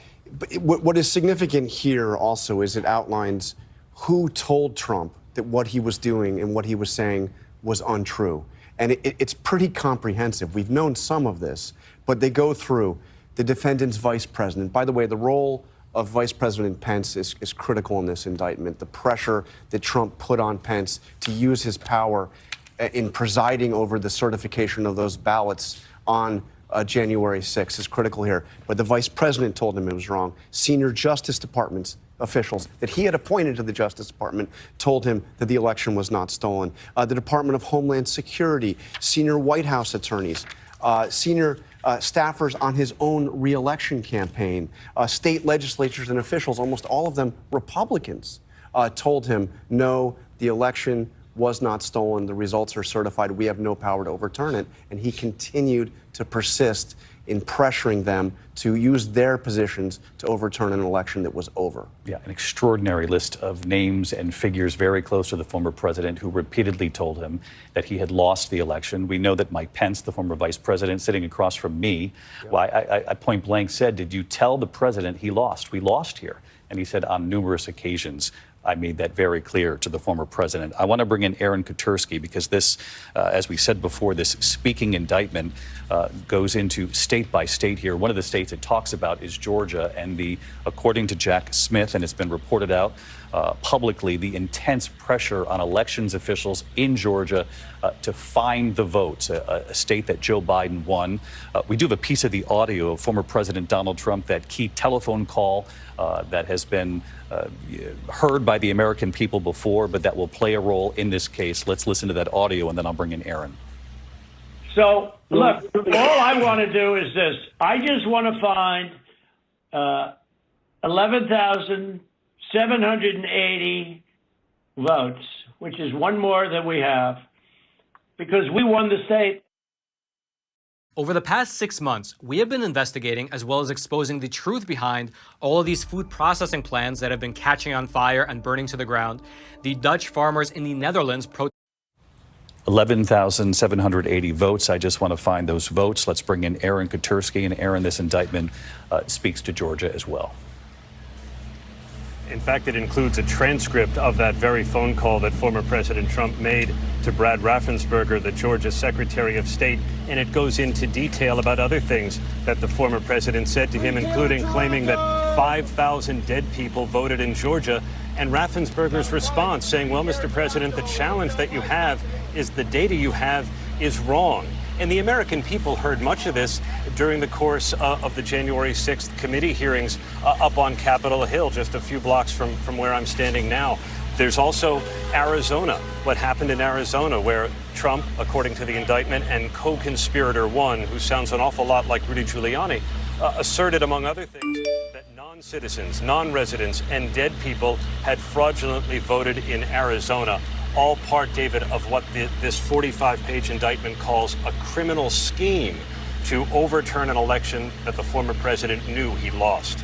what is significant here also is it outlines who told Trump that what he was doing and what he was saying was untrue. And it's pretty comprehensive. We've known some of this, but they go through the defendant's vice president. By the way, the role of Vice President Pence is critical in this indictment. The pressure that Trump put on Pence to use his power in presiding over the certification of those ballots on January 6th is critical here. But the vice president told him it was wrong. Senior Justice Department officials that he had appointed to the Justice Department told him that the election was not stolen. The Department of Homeland Security, senior White House attorneys, senior staffers on his own re-election campaign, state legislatures and officials, almost all of them Republicans, told him, no, the election was not stolen. The results are certified. We have no power to overturn it. And he continued to persist in pressuring them to use their positions to overturn an election that was over. Yeah, an extraordinary list of names and figures very close to the former president who repeatedly told him that he had lost the election. We know that Mike Pence, the former vice president, sitting across from me, I point blank said, did you tell the president he lost? We lost here. And he said on numerous occasions, I made that very clear to the former president. I want to bring in Aaron Katersky because this, as we said before, this speaking indictment goes into state by state here. One of the states it talks about is Georgia, and according to Jack Smith, and it's been reported out publicly, the intense pressure on elections officials in Georgia to find the votes, a state that Joe Biden won. We do have a piece of the audio of former President Donald Trump, that key telephone call that has been heard by the American people before, but that will play a role in this case. Let's listen to that audio, and then I'll bring in Aaron. So, look, all I want to do is this. I just want to find 11,780 votes, which is one more than we have, because we won the state. Over the past 6 months, we have been investigating as well as exposing the truth behind all of these food processing plants that have been catching on fire and burning to the ground. The Dutch farmers in the Netherlands 11,780 votes. I just want to find those votes. Let's bring in Aaron Katersky. And Aaron, this indictment speaks to Georgia as well. In fact, it includes a transcript of that very phone call that former President Trump made to Brad Raffensperger, the Georgia Secretary of State, and it goes into detail about other things that the former president said to him, including claiming that 5,000 dead people voted in Georgia, and Raffensperger's response saying, well, Mr. President, the challenge that you have is the data you have is wrong. And the American people heard much of this during the course of the January 6th committee hearings up on Capitol Hill, just a few blocks from where I'm standing now. There's also Arizona, what happened in Arizona, where Trump, according to the indictment, and co-conspirator one, who sounds an awful lot like Rudy Giuliani, asserted, among other things, that non-citizens, non-residents, and dead people had fraudulently voted in Arizona. All part, David, of what this 45-page indictment calls a criminal scheme to overturn an election that the former president knew he lost.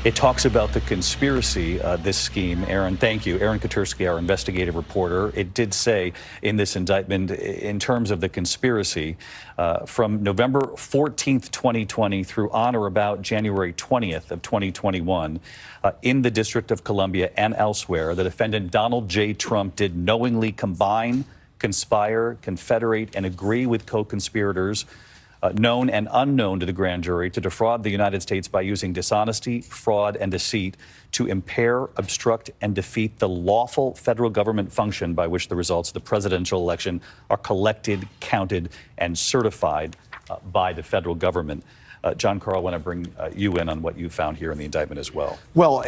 It talks about the conspiracy, this scheme. Aaron, thank you. Aaron Katersky, our investigative reporter. It did say in this indictment, in terms of the conspiracy, from November 14th, 2020 through on or about January 20th of 2021, in the District of Columbia and elsewhere, the defendant Donald J. Trump did knowingly combine, conspire, confederate, and agree with co-conspirators known and unknown to the grand jury to defraud the United States by using dishonesty, fraud, and deceit to impair, obstruct, and defeat the lawful federal government function by which the results of the presidential election are collected, counted, and certified by the federal government. John Karl, I want to bring you in on what you found here in the indictment as well. Well,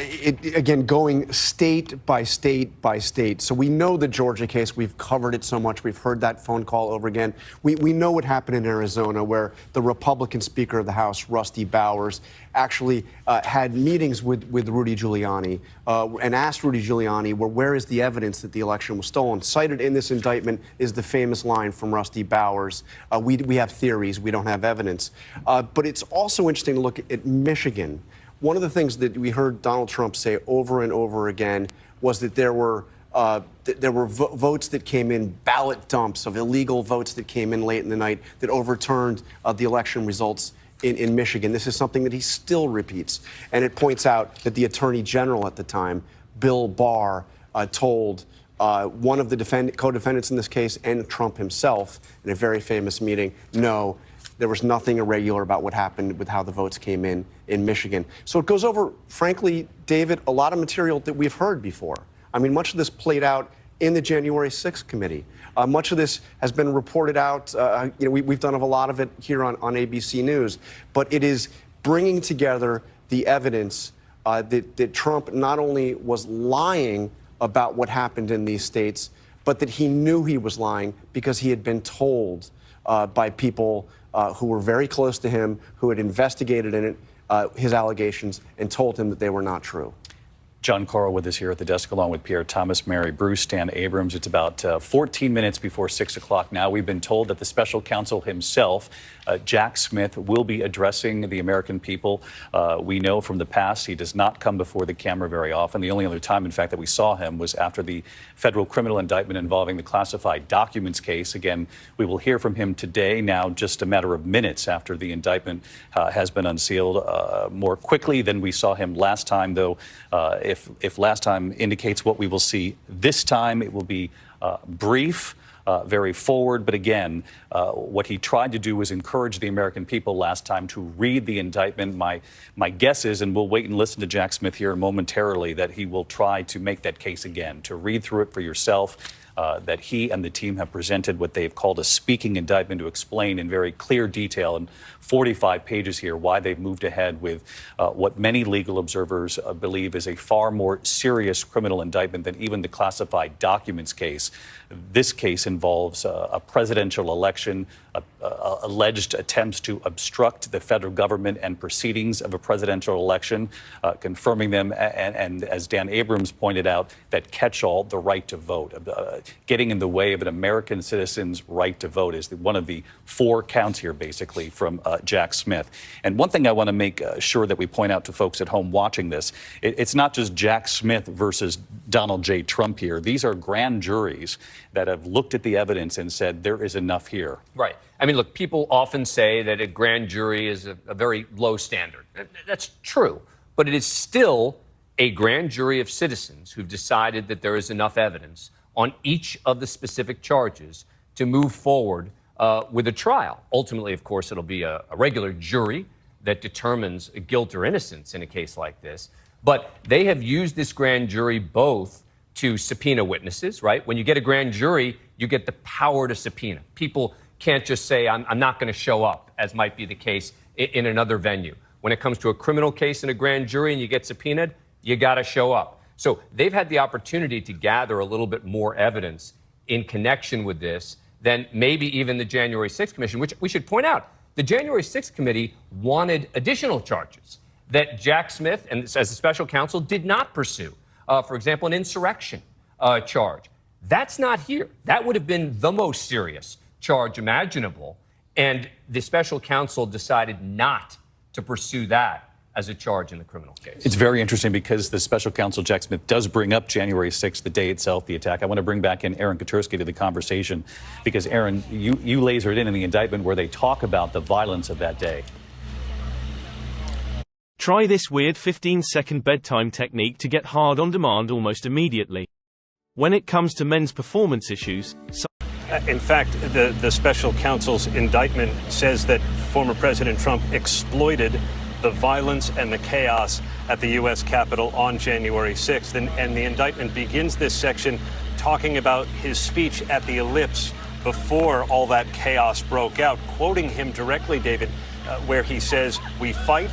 again, going state by state by state. So we know the Georgia case. We've covered it so much. We've heard that phone call over again. We know what happened in Arizona, where the Republican Speaker of the House, Rusty Bowers, actually had meetings with Rudy Giuliani and asked Rudy Giuliani, where is the evidence that the election was stolen? Cited in this indictment is the famous line from Rusty Bowers, we have theories, we don't have evidence. But it's also interesting to look at Michigan. One of the things that we heard Donald Trump say over and over again was that there were votes that came in, ballot dumps of illegal votes that came in late in the night that overturned the election results in Michigan. This is something that he still repeats. And it points out that the Attorney General at the time, Bill Barr, told one of the co-defendants in this case and Trump himself in a very famous meeting, no, there was nothing irregular about what happened with how the votes came in Michigan. So it goes over, frankly, David, a lot of material that we've heard before. I mean, much of this played out in the January 6th committee. Much of this has been reported out. We've done a lot of it here on ABC News. But it is bringing together the evidence that Trump not only was lying about what happened in these states, but that he knew he was lying because he had been told by people who were very close to him, who had investigated his allegations and told him that they were not true. John Carl with us here at the desk, along with Pierre Thomas, Mary Bruce, Dan Abrams. It's about 14 minutes before 6 o'clock now. We've been told that the special counsel himself, Jack Smith, will be addressing the American people. We know from the past he does not come before the camera very often. The only other time, in fact, that we saw him was after the federal criminal indictment involving the classified documents case. Again, we will hear from him today, now just a matter of minutes after the indictment has been unsealed, more quickly than we saw him last time, though. If last time indicates what we will see this time, it will be brief, very forward. But again, what he tried to do was encourage the American people last time to read the indictment. My guess is, and we'll wait and listen to Jack Smith here momentarily, that he will try to make that case again, to read through it for yourself. That he and the team have presented what they've called a speaking indictment to explain in very clear detail in 45 pages here why they've moved ahead with what many legal observers believe is a far more serious criminal indictment than even the classified documents case. This case involves a presidential election, alleged attempts to obstruct the federal government and proceedings of a presidential election, confirming them, and as Dan Abrams pointed out, that catch-all, the right to vote. Getting in the way of an American citizen's right to vote is one of the 4 counts here, basically, from Jack Smith. And one thing I want to make sure that we point out to folks at home watching this, it's not just Jack Smith versus Donald J. Trump here. These are grand juries that have looked at the evidence and said there is enough here. Right. I mean, look, people often say that a grand jury is a very low standard. That's true. But it is still a grand jury of citizens who've decided that there is enough evidence on each of the specific charges to move forward with a trial. Ultimately, of course, it'll be a regular jury that determines guilt or innocence in a case like this. But they have used this grand jury both to subpoena witnesses, right? When you get a grand jury, you get the power to subpoena. People can't just say, I'm not going to show up, as might be the case in another venue. When it comes to a criminal case in a grand jury and you get subpoenaed, you got to show up. So they've had the opportunity to gather a little bit more evidence in connection with this than maybe even the January 6th Commission, which we should point out, the January 6th Committee wanted additional charges that Jack Smith, and as the special counsel, did not pursue. For example, an insurrection charge. That's not here. That would have been the most serious charge imaginable. And the special counsel decided not to pursue that as a charge in the criminal case. It's very interesting because the special counsel, Jack Smith, does bring up January 6th, the day itself, the attack. I want to bring back in Aaron Katersky to the conversation because, Aaron, you lasered in the indictment where they talk about the violence of that day. Try this weird 15-second bedtime technique to get hard on demand almost immediately. When it comes to men's performance issues... In fact, the special counsel's indictment says that former President Trump exploited the violence and the chaos at the U.S. Capitol on January 6th. And the indictment begins this section talking about his speech at the Ellipse before all that chaos broke out, quoting him directly, David, where he says, we fight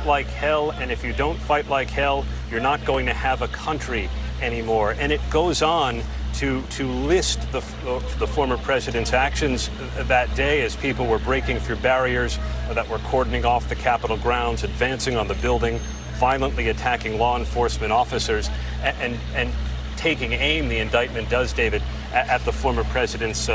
like hell, and if you don't fight like hell, you're not going to have a country anymore. And it goes on to list the former president's actions that day as people were breaking through barriers that were cordoning off the Capitol grounds, advancing on the building, violently attacking law enforcement officers, and taking aim, the indictment does, David, at the former president's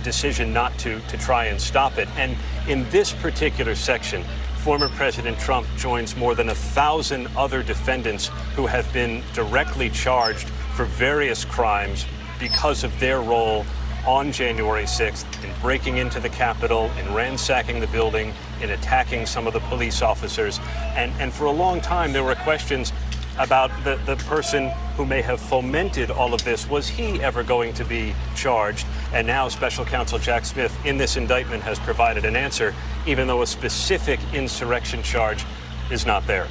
decision not to try and stop it. And in this particular section, former President Trump joins more than 1,000 other defendants who have been directly charged for various crimes because of their role on January 6th in breaking into the Capitol, in ransacking the building, in attacking some of the police officers. And for a long time, there were questions about the person who may have fomented all of this. Was he ever going to be charged? And now Special Counsel Jack Smith in this indictment has provided an answer, even though a specific insurrection charge is not there.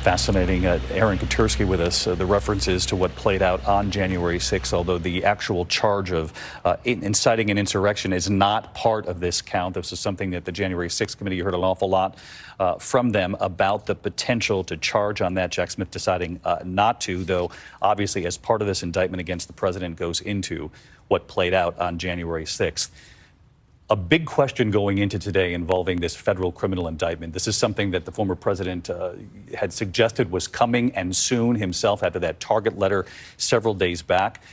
Fascinating. Aaron Katersky with us. The references to what played out on January 6th, although the actual charge of inciting an insurrection is not part of this count. This is something that the January 6th committee heard an awful lot from them about the potential to charge on that. Jack Smith deciding not to, though obviously as part of this indictment against the president goes into what played out on January 6th. A big question going into today involving this federal criminal indictment. This is something that the former president had suggested was coming and soon himself after that Target letter several days back.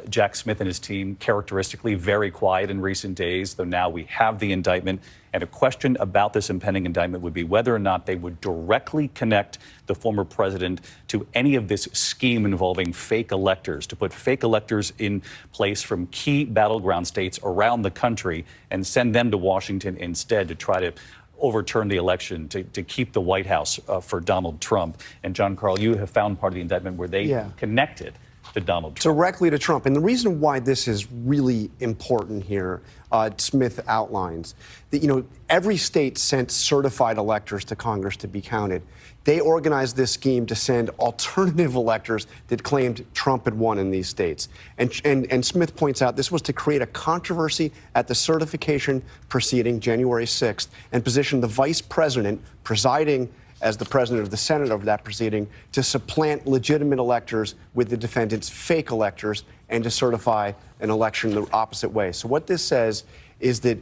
Jack Smith and his team characteristically very quiet in recent days, though now we have the indictment. And a question about this impending indictment would be whether or not they would directly connect the former president to any of this scheme involving fake electors, to put fake electors in place from key battleground states around the country and send them to Washington instead to try to overturn the election, to keep the White House for Donald Trump. And John Carl, you have found part of the indictment where they connected to Donald Trump. Directly to Trump. And the reason why this is really important here, Smith outlines that, every state sent certified electors to Congress to be counted. They organized this scheme to send alternative electors that claimed Trump had won in these states. And Smith points out this was to create a controversy at the certification proceeding January 6th and position the vice president presiding as the president of the Senate over that proceeding to supplant legitimate electors with the defendant's fake electors and to certify an election the opposite way. So what this says is that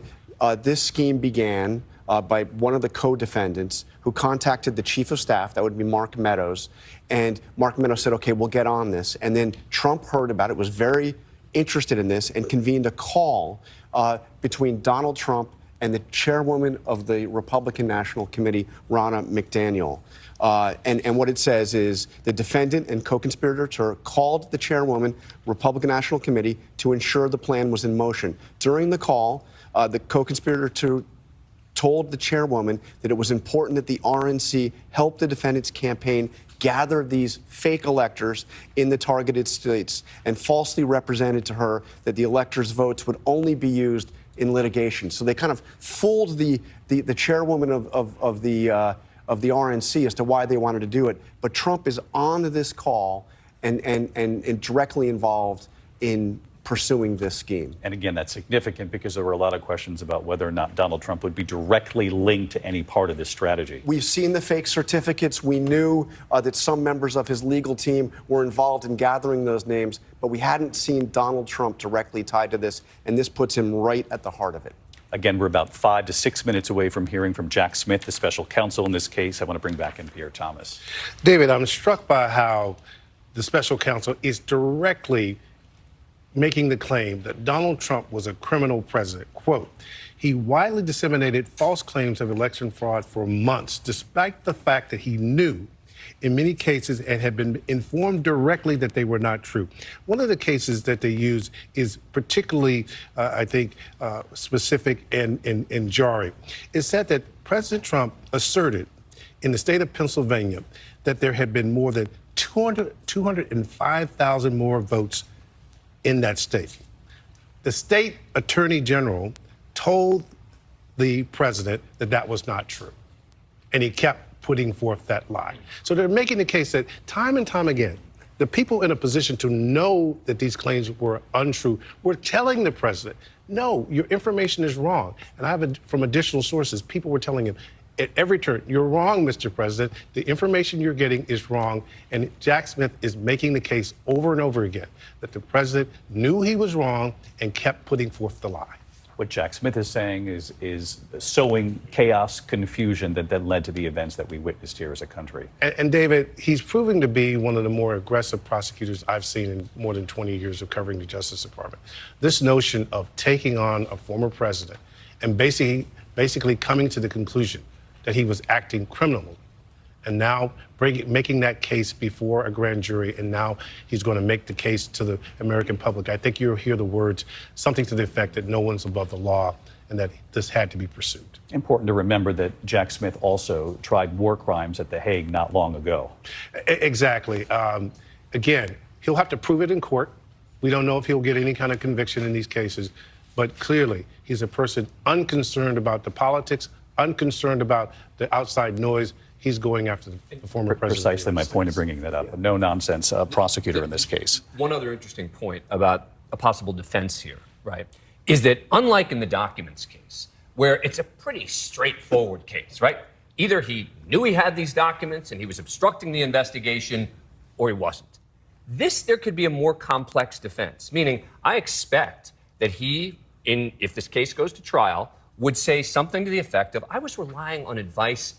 this scheme began by one of the co-defendants who contacted the chief of staff, that would be Mark Meadows, and Mark Meadows said, okay, we'll get on this. And then Trump heard about it, was very interested in this, and convened a call between Donald Trump and the chairwoman of the Republican National Committee, Ronna McDaniel. And what it says is the defendant and co-conspirator called the chairwoman, Republican National Committee, to ensure the plan was in motion. During the call, the co-conspirator told the chairwoman that it was important that the RNC help the defendant's campaign gather these fake electors in the targeted states and falsely represented to her that the electors' votes would only be used in litigation. So they kind of fooled the chairwoman of the RNC as to why they wanted to do it. But Trump is on this call and directly involved in pursuing this scheme. And again, that's significant because there were a lot of questions about whether or not Donald Trump would be directly linked to any part of this strategy. We've seen the fake certificates. We knew that some members of his legal team were involved in gathering those names, but we hadn't seen Donald Trump directly tied to this, and this puts him right at the heart of it. Again, we're about 5 to 6 minutes away from hearing from Jack Smith, the special counsel in this case. I want to bring back in Pierre Thomas. David, I'm struck by how the special counsel is directly making the claim that Donald Trump was a criminal president. Quote, he widely disseminated false claims of election fraud for months, despite the fact that he knew in many cases and had been informed directly that they were not true. One of the cases that they use is particularly, specific and jarring. It said that President Trump asserted in the state of Pennsylvania that there had been more than 205,000 more votes in that state. The state attorney general told the president that that was not true, and he kept putting forth that lie. So they're making the case that time and time again, the people in a position to know that these claims were untrue were telling the president, no, your information is wrong. And from additional sources, people were telling him, at every turn. You're wrong, Mr. President. The information you're getting is wrong. And Jack Smith is making the case over and over again that the president knew he was wrong and kept putting forth the lie. What Jack Smith is saying is sowing chaos, confusion that then led to the events that we witnessed here as a country. And David, he's proving to be one of the more aggressive prosecutors I've seen in more than 20 years of covering the Justice Department. This notion of taking on a former president and basically coming to the conclusion that he was acting criminally, and now making that case before a grand jury, and now he's going to make the case to the American public. I think you'll hear the words, something to the effect that no one's above the law and that this had to be pursued. Important to remember that Jack Smith also tried war crimes at The Hague not long ago. Exactly. Again, he'll have to prove it in court. We don't know if he'll get any kind of conviction in these cases, but clearly he's a person unconcerned about the politics, unconcerned about the outside noise. He's going after the former president. Precisely my point of bringing that up. A no-nonsense prosecutor in this case. One other interesting point about a possible defense here, right, is that unlike in the documents case, where it's a pretty straightforward case, right? Either he knew he had these documents and he was obstructing the investigation, or he wasn't. There could be a more complex defense, meaning I expect that he, if this case goes to trial, would say something to the effect of, I was relying on advice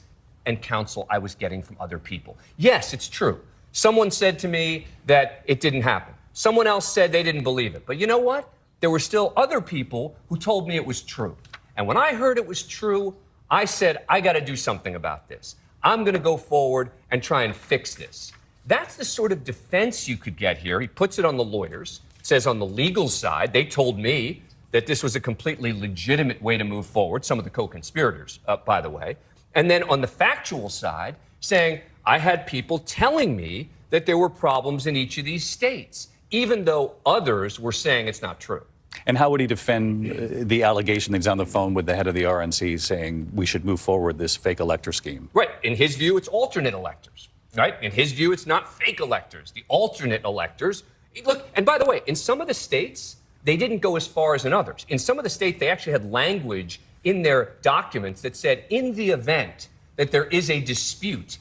and counsel I was getting from other people. Yes, it's true. Someone said to me that it didn't happen. Someone else said they didn't believe it. But you know what? There were still other people who told me it was true. And when I heard it was true, I said, I got to do something about this. I'm going to go forward and try and fix this. That's the sort of defense you could get here. He puts it on the lawyers. It says on the legal side, they told me that this was a completely legitimate way to move forward, some of the co-conspirators, by the way. And then on the factual side, saying, I had people telling me that there were problems in each of these states, even though others were saying it's not true. And how would he defend the allegation that he's on the phone with the head of the RNC saying we should move forward this fake elector scheme? Right. In his view, it's alternate electors. Right? In his view, it's not fake electors, the alternate electors. Look, and by the way, in some of the states, they didn't go as far as in others. In some of the states, they actually had language in their documents that said, in the event that there is a dispute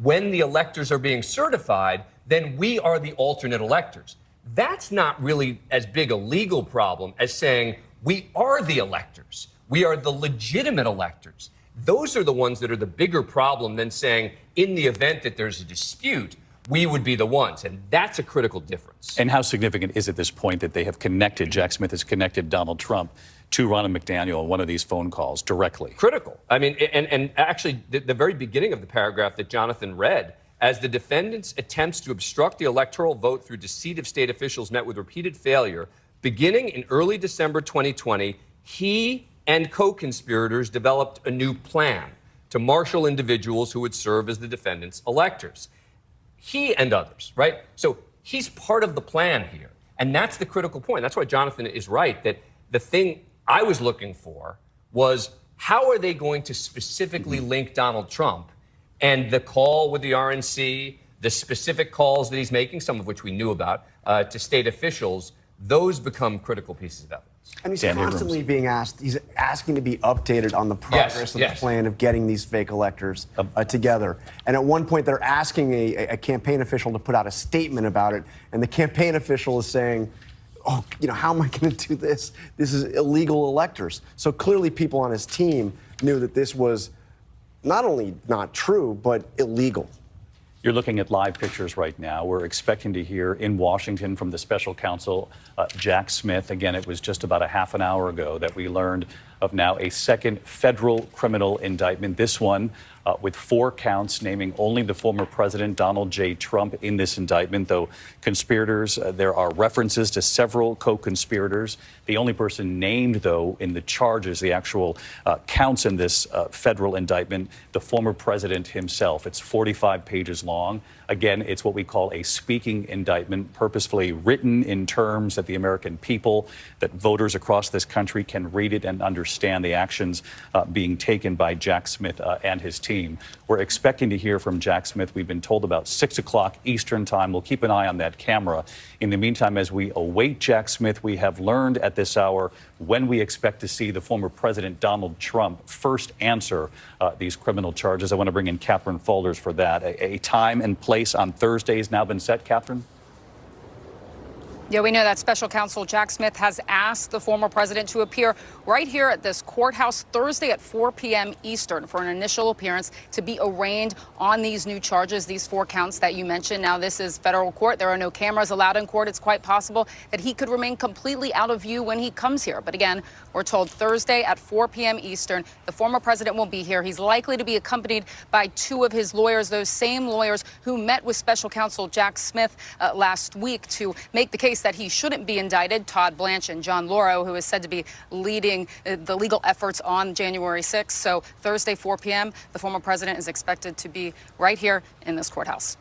when the electors are being certified, then we are the alternate electors. That's not really as big a legal problem as saying we are the electors. We are the legitimate electors. Those are the ones that are the bigger problem than saying in the event that there's a dispute, we would be the ones. And that's a critical difference. And how significant is at this point that they have connected, Jack Smith has connected Donald Trump to Ronna McDaniel in one of these phone calls directly? Critical. I mean, and actually, the very beginning of the paragraph that Jonathan read, as the defendant's attempts to obstruct the electoral vote through deceit of state officials met with repeated failure, beginning in early December 2020, he and co-conspirators developed a new plan to marshal individuals who would serve as the defendant's electors. He and others, right? So he's part of the plan here. And that's the critical point. That's why Jonathan is right, that the thing I was looking for was how are they going to specifically link Donald Trump and the call with the RNC, the specific calls that he's making, some of which we knew about, to state officials, those become critical pieces of evidence. And he's constantly being asked, he's asking to be updated on the progress of the plan of getting these fake electors together. And at one point, they're asking a campaign official to put out a statement about it. And the campaign official is saying, oh, you know, how am I going to do this? This is illegal electors. So clearly people on his team knew that this was not only not true, but illegal. You're looking at live pictures right now. We're expecting to hear in Washington from the special counsel, Jack Smith. Again, it was just about a half an hour ago that we learned of now a second federal criminal indictment. This one with 4 counts naming only the former president, Donald J. Trump, in this indictment, though conspirators, there are references to several co-conspirators. The only person named, though, in the charges, the actual counts in this federal indictment, the former president himself. It's 45 pages long. Again, it's what we call a speaking indictment, purposefully written in terms that the American people, that voters across this country can read it and understand. understand the actions being taken by Jack Smith and his team. We're expecting to hear from Jack Smith. We've been told about 6 o'clock Eastern time. We'll keep an eye on that camera. In the meantime, as we await Jack Smith, we have learned at this hour when we expect to see the former President Donald Trump first answer these criminal charges. I want to bring in Catherine Faulders for that. A time and place on Thursday has now been set, Catherine? Yeah, we know that special counsel Jack Smith has asked the former president to appear right here at this courthouse Thursday at 4 p.m. Eastern for an initial appearance to be arraigned on these new charges, these 4 counts that you mentioned. Now, this is federal court. There are no cameras allowed in court. It's quite possible that he could remain completely out of view when he comes here. But again, we're told Thursday at 4 p.m. Eastern, the former president will be here. He's likely to be accompanied by 2 of his lawyers, those same lawyers who met with special counsel Jack Smith last week to make the case that he shouldn't be indicted, Todd Blanche and John Lauro, who is said to be leading the legal efforts on January 6th. So Thursday, 4 p.m., the former president is expected to be right here in this courthouse.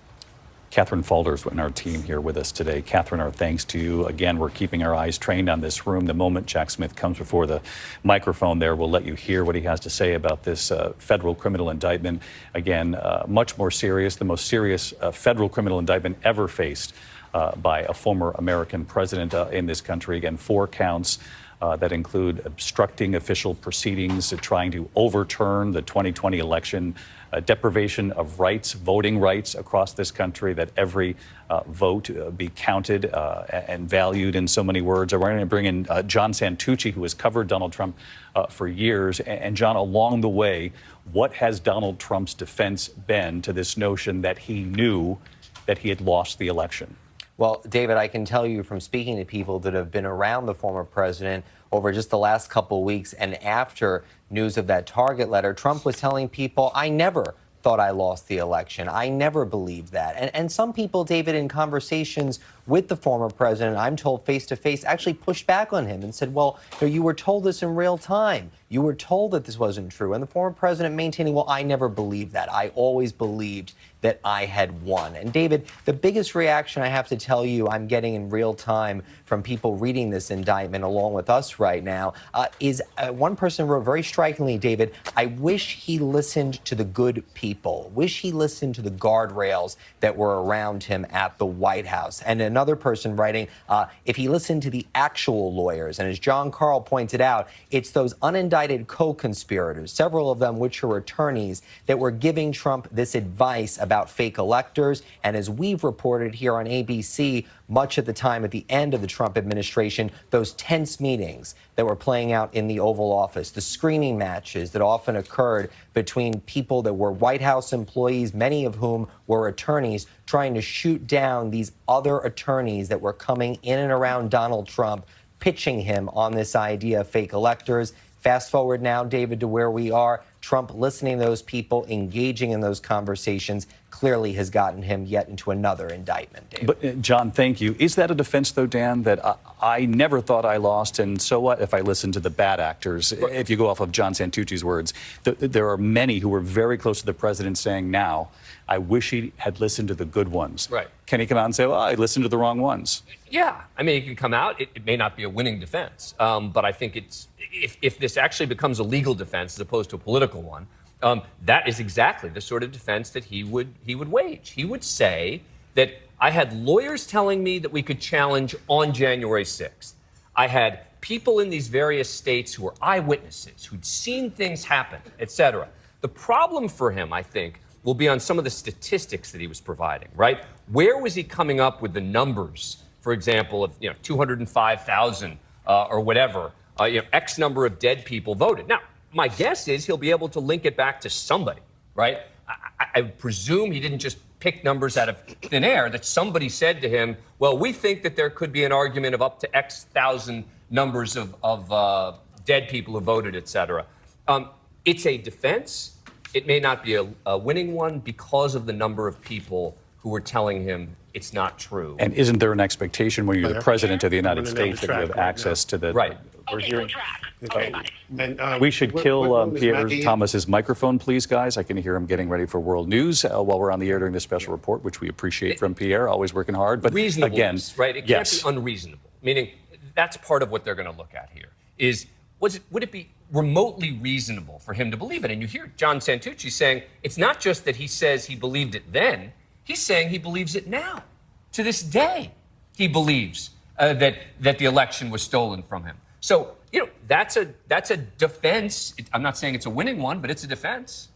Catherine Faulders in our team here with us today. Catherine, our thanks to you. Again, we're keeping our eyes trained on this room. The moment Jack Smith comes before the microphone there, we'll let you hear what he has to say about this federal criminal indictment. Again, much more serious, the most serious federal criminal indictment ever faced by a former American president in this country. Again, 4 counts that include obstructing official proceedings, trying to overturn the 2020 election, deprivation of rights, voting rights across this country, that every vote be counted and valued in so many words. We're going to bring in John Santucci, who has covered Donald Trump for years. And John, along the way, what has Donald Trump's defense been to this notion that he knew that he had lost the election? Well, David, I can tell you from speaking to people that have been around the former president over just the last couple of weeks and after news of that Target letter, Trump was telling people, I never thought I lost the election. I never believed that. And some people, David, in conversations with the former president, I'm told face to face, actually pushed back on him and said, well, you were told this in real time. You were told that this wasn't true. And the former president maintaining, well, I never believed that. I always believed that I had won. And David, the biggest reaction I have to tell you I'm getting in real time from people reading this indictment along with us right now is one person wrote very strikingly, David, I wish he listened to the good people, wish he listened to the guardrails that were around him at the White House. And another person writing, if he listened to the actual lawyers. And as John Carl pointed out, it's those unindicted co-conspirators, several of them which are attorneys, that were giving Trump this advice about fake electors. And as we've reported here on ABC, much at the time at the end of the Trump administration, those tense meetings that were playing out in the Oval Office, the screaming matches that often occurred between people that were White House employees, many of whom were attorneys, trying to shoot down these other attorneys that were coming in and around Donald Trump, pitching him on this idea of fake electors. Fast forward now, David, to where we are. Trump listening to those people, engaging in those conversations, clearly has gotten him yet into another indictment, David. But, John, thank you. Is that a defense, though, Dan, that I never thought I lost, and so what if I listen to the bad actors? If you go off of John Santucci's words, there are many who were very close to the president saying now, I wish he had listened to the good ones. Right. Can he come out and say, well, I listened to the wrong ones? Yeah. I mean, it can come out. It may not be a winning defense, but I think it's if this actually becomes a legal defense as opposed to a political one, that is exactly the sort of defense that he would wage. He would say that I had lawyers telling me that we could challenge on January 6th. I had people in these various states who were eyewitnesses, who'd seen things happen, et cetera. The problem for him, I think, will be on some of the statistics that he was providing, right? Where was he coming up with the numbers, for example, of 205,000 or whatever, X number of dead people voted? Now, my guess is he'll be able to link it back to somebody, right? I presume he didn't just pick numbers out of thin air, that somebody said to him, well, we think that there could be an argument of up to X thousand numbers of dead people who voted, et cetera. It's a defense. It may not be a winning one because of the number of people who were telling him it's not true. And isn't there an expectation when you're the president of the United States that you have access to the... Right. We're hearing... And, we should kill Ms. Pierre Mackey? Thomas's microphone, please, guys. I can hear him getting ready for World News while we're on the air during this special report, which we appreciate from Pierre, always working hard. But again, right? It can't be unreasonable. Meaning, that's part of what they're going to look at here. Would it be remotely reasonable for him to believe it. And you hear John Santucci saying it's not just that he says he believed it then, he's saying he believes it now. To this day, he believes that the election was stolen from him. So, that's a defense. I'm not saying it's a winning one, but it's a defense.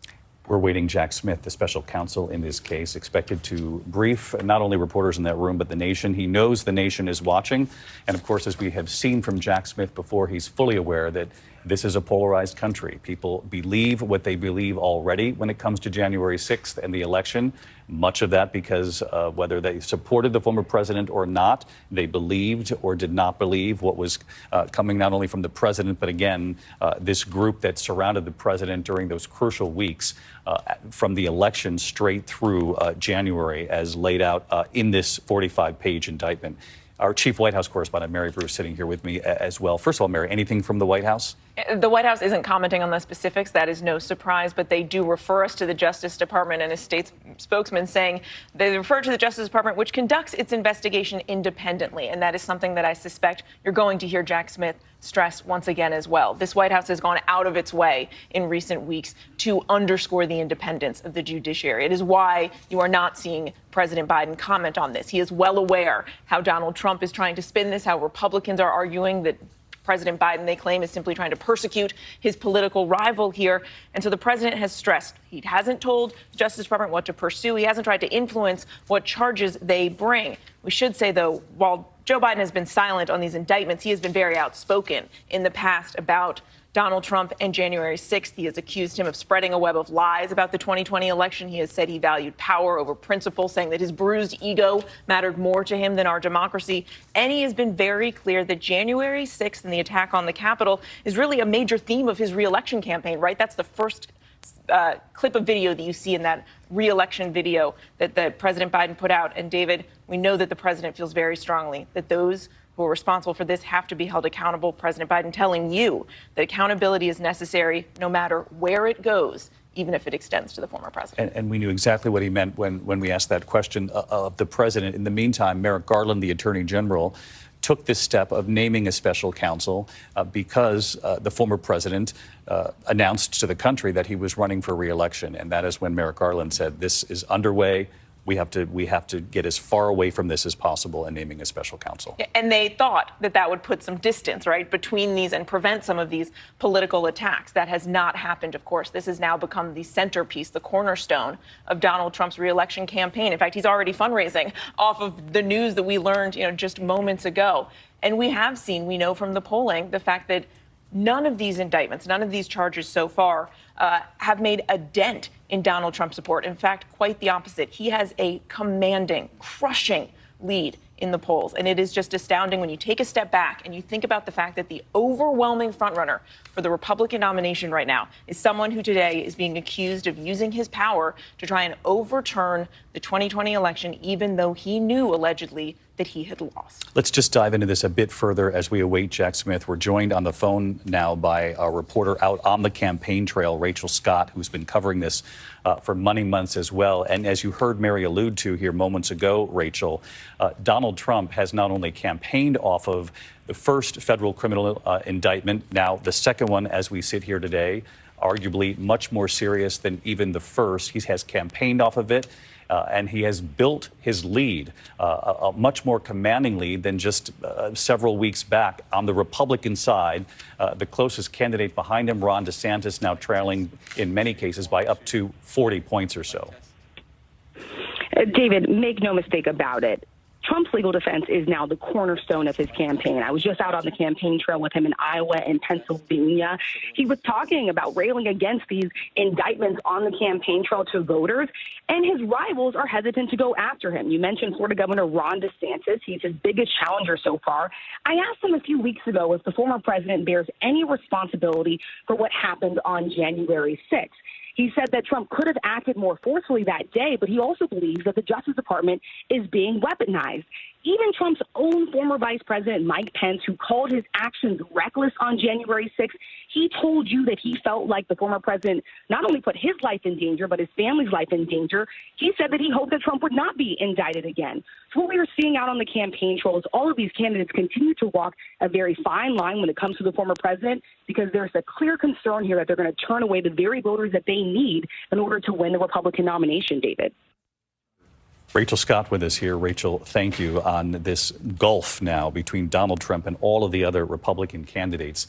We're waiting Jack Smith, the special counsel in this case, expected to brief not only reporters in that room, but the nation. He knows the nation is watching. And of course, as we have seen from Jack Smith before, he's fully aware that this is a polarized country. People believe what they believe already when it comes to January 6th and the election. Much of that because whether they supported the former president or not, they believed or did not believe what was coming not only from the president, but again, this group that surrounded the president during those crucial weeks from the election straight through January as laid out in this 45-page indictment. Our chief White House correspondent, Mary Bruce, sitting here with me as well. First of all, Mary, anything from the White House? The White House isn't commenting on the specifics. That is no surprise, but they do refer us to the Justice Department and a state spokesman saying they refer to the Justice Department, which conducts its investigation independently. And that is something that I suspect you're going to hear Jack Smith stress once again as well. This White House has gone out of its way in recent weeks to underscore the independence of the judiciary. It is why you are not seeing President Biden comment on this. He is well aware how Donald Trump is trying to spin this, how Republicans are arguing that President Biden, they claim, is simply trying to persecute his political rival here. And so the president has stressed he hasn't told the Justice Department what to pursue. He hasn't tried to influence what charges they bring. We should say, though, while Joe Biden has been silent on these indictments, he has been very outspoken in the past about Donald Trump and January 6th. He has accused him of spreading a web of lies about the 2020 election. He has said he valued power over principle, saying that his bruised ego mattered more to him than our democracy. And he has been very clear that January 6th and the attack on the Capitol is really a major theme of his reelection campaign, right? That's the first clip of video that you see in that reelection video that President Biden put out. And David, we know that the president feels very strongly that those who are responsible for this have to be held accountable. President Biden telling you that accountability is necessary no matter where it goes, even if it extends to the former president. And we knew exactly what he meant when we asked that question of the president. In the meantime, Merrick Garland, the attorney general, took this step of naming a special counsel because the former president announced to the country that he was running for re-election. And that is when Merrick Garland said, this is underway. We have to get as far away from this as possible in naming a special counsel. And they thought that would put some distance, right, between these and prevent some of these political attacks. That has not happened, of course. This has now become the centerpiece, the cornerstone of Donald Trump's reelection campaign. In fact, he's already fundraising off of the news that we learned, just moments ago. And we have seen, we know from the polling, the fact that none of these indictments, none of these charges so far have made a dent in Donald Trump's support. In fact, quite the opposite. He has a commanding, crushing lead in the polls. And it is just astounding when you take a step back and you think about the fact that the overwhelming frontrunner for the Republican nomination right now is someone who today is being accused of using his power to try and overturn the 2020 election, even though he knew allegedly that he had lost. Let's just dive into this a bit further as we await Jack Smith. We're joined on the phone now by a reporter out on the campaign trail, Rachel Scott, who's been covering this for many months as well. And as you heard Mary allude to here moments ago, Rachel, Donald Trump has not only campaigned off of the first federal criminal indictment, now the second one as we sit here today, arguably much more serious than even the first. He has campaigned off of it. And he has built his lead, a much more commanding lead than just several weeks back on the Republican side. The closest candidate behind him, Ron DeSantis, now trailing in many cases by up to 40 points or so. David, make no mistake about it. Trump's legal defense is now the cornerstone of his campaign. I was just out on the campaign trail with him in Iowa and Pennsylvania. He was talking about railing against these indictments on the campaign trail to voters, and his rivals are hesitant to go after him. You mentioned Florida Governor Ron DeSantis. He's his biggest challenger so far. I asked him a few weeks ago if the former president bears any responsibility for what happened on January 6th. He said that Trump could have acted more forcefully that day, but he also believes that the Justice Department is being weaponized. Even Trump's own former Vice President, Mike Pence, who called his actions reckless on January 6th, he told you that he felt like the former president not only put his life in danger, but his family's life in danger. He said that he hoped that Trump would not be indicted again. So what we are seeing out on the campaign trail is all of these candidates continue to walk a very fine line when it comes to the former president, because there's a clear concern here that they're going to turn away the very voters that they need in order to win the Republican nomination, David. Rachel Scott with us here. Rachel, thank you. On this gulf now between Donald Trump and all of the other Republican candidates,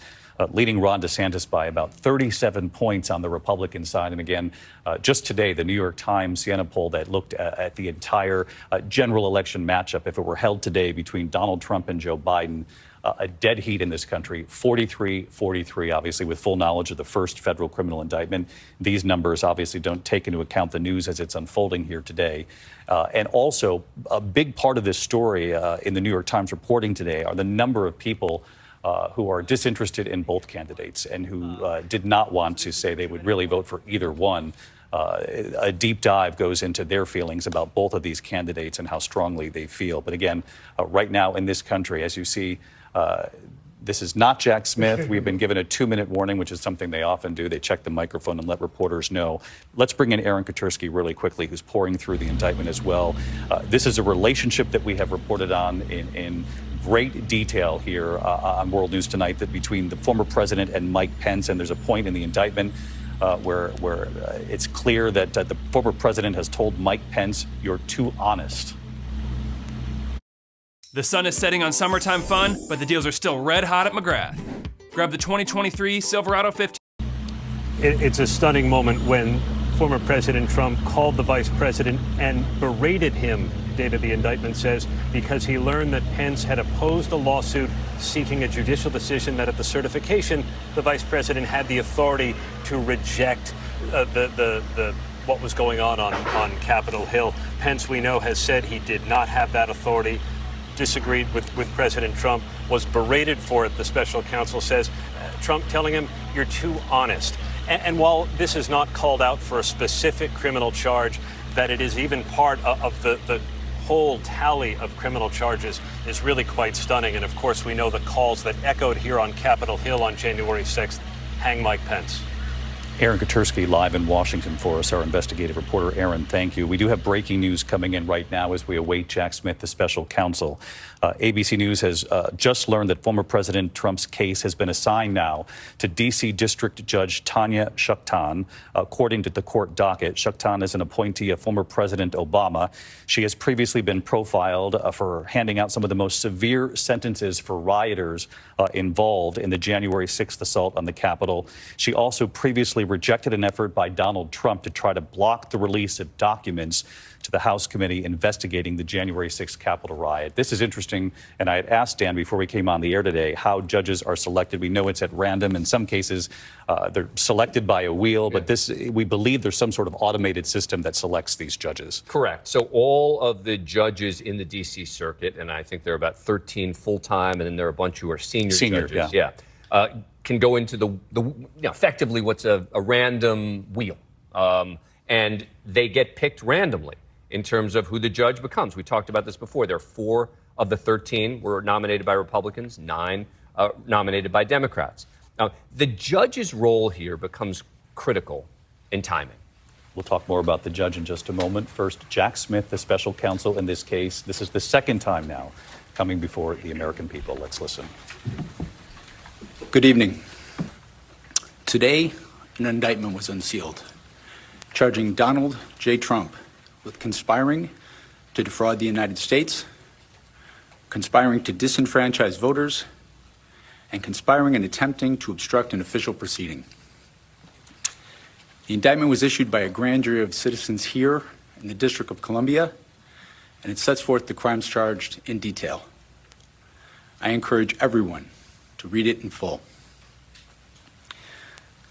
leading Ron DeSantis by about 37 points on the Republican side. And again, just today, the New York Times Siena poll that looked at the entire general election matchup, if it were held today between Donald Trump and Joe Biden, a dead heat in this country, 43-43, obviously with full knowledge of the first federal criminal indictment. These numbers obviously don't take into account the news as it's unfolding here today. And also, a big part of this story in the New York Times reporting today are the number of people who are disinterested in both candidates and who did not want to say they would really vote for either one. A deep dive goes into their feelings about both of these candidates and how strongly they feel. But again, right now in this country, as you see, this is not Jack Smith. We've been given a 2-minute warning, which is something they often do. They check the microphone and let reporters know. Let's bring in Aaron Katersky really quickly, who's pouring through the indictment as well. This is a relationship that we have reported on in great detail here on World News Tonight, that between the former president and Mike Pence, and there's a point in the indictment where it's clear that the former president has told Mike Pence, "You're too honest." The sun is setting on summertime fun, but the deals are still red hot at McGrath. Grab the 2023 Silverado 15. It's a stunning moment when former President Trump called the vice president and berated him, David, the indictment says, because he learned that Pence had opposed a lawsuit seeking a judicial decision that at the certification, the vice president had the authority to reject what was going on Capitol Hill. Pence, we know, has said he did not have that authority, disagreed with President Trump, was berated for it, the special counsel says. Trump telling him, "You're too honest." And while this is not called out for a specific criminal charge, that it is even part of the whole tally of criminal charges is really quite stunning. And of course, we know the calls that echoed here on Capitol Hill on January 6th, hang Mike Pence. Aaron Katersky live in Washington for us, our investigative reporter. Aaron, thank you. We do have breaking news coming in right now as we await Jack Smith, the special counsel. ABC News has just learned that former President Trump's case has been assigned now to D.C. District Judge Tanya Chutkan. According to the court docket, Chutkan is an appointee of former President Obama. She has previously been profiled for handing out some of the most severe sentences for rioters involved in the January 6th assault on the Capitol. She also previously rejected an effort by Donald Trump to try to block the release of documents to the House committee investigating the January 6th Capitol riot. This is interesting, and I had asked Dan before we came on the air today how judges are selected. We know it's at random. In some cases, they're selected by a wheel, but we believe there's some sort of automated system that selects these judges. Correct. So all of the judges in the D.C. circuit, and I think there are about 13 full-time, and then there are a bunch who are senior judges. Can go into effectively what's a random wheel. And they get picked randomly in terms of who the judge becomes. We talked about this before. There are 4 of the 13 were nominated by Republicans, 9 nominated by Democrats. Now, the judge's role here becomes critical in timing. We'll talk more about the judge in just a moment. First, Jack Smith, the special counsel in this case. This is the second time now coming before the American people. Let's listen. Good evening. Today, an indictment was unsealed, charging Donald J. Trump with conspiring to defraud the United States, conspiring to disenfranchise voters, and conspiring and attempting to obstruct an official proceeding. The indictment was issued by a grand jury of citizens here in the District of Columbia, and it sets forth the crimes charged in detail. I encourage everyone to read it in full.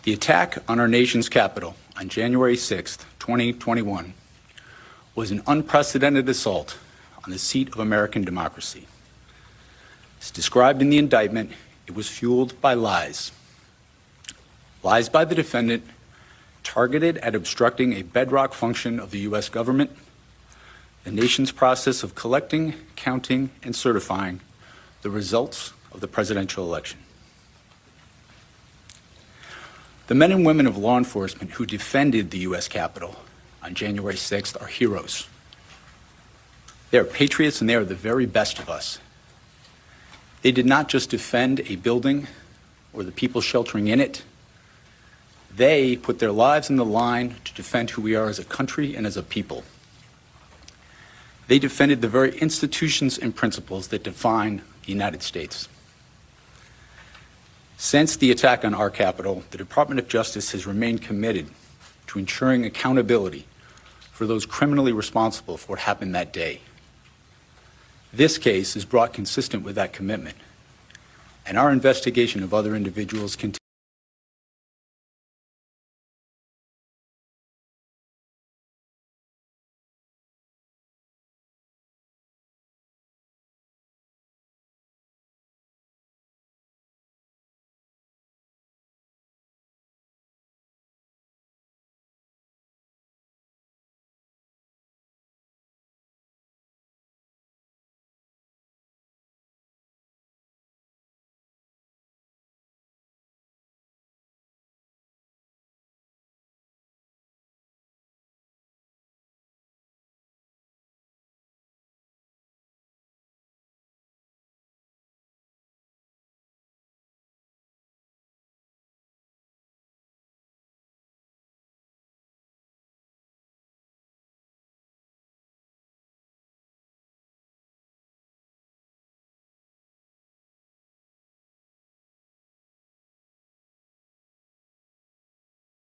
The attack on our nation's capital on January 6th, 2021, was an unprecedented assault on the seat of American democracy. As described in the indictment, it was fueled by lies. Lies by the defendant targeted at obstructing a bedrock function of the U.S. government, the nation's process of collecting, counting, and certifying the results of the presidential election. The men and women of law enforcement who defended the U.S. Capitol on January 6th are heroes. They are patriots and they are the very best of us. They did not just defend a building or the people sheltering in it. They put their lives on the line to defend who we are as a country and as a people. They defended the very institutions and principles that define the United States. Since the attack on our Capitol, the Department of Justice has remained committed to ensuring accountability for those criminally responsible for what happened that day. This case is brought consistent with that commitment, and our investigation of other individuals continues.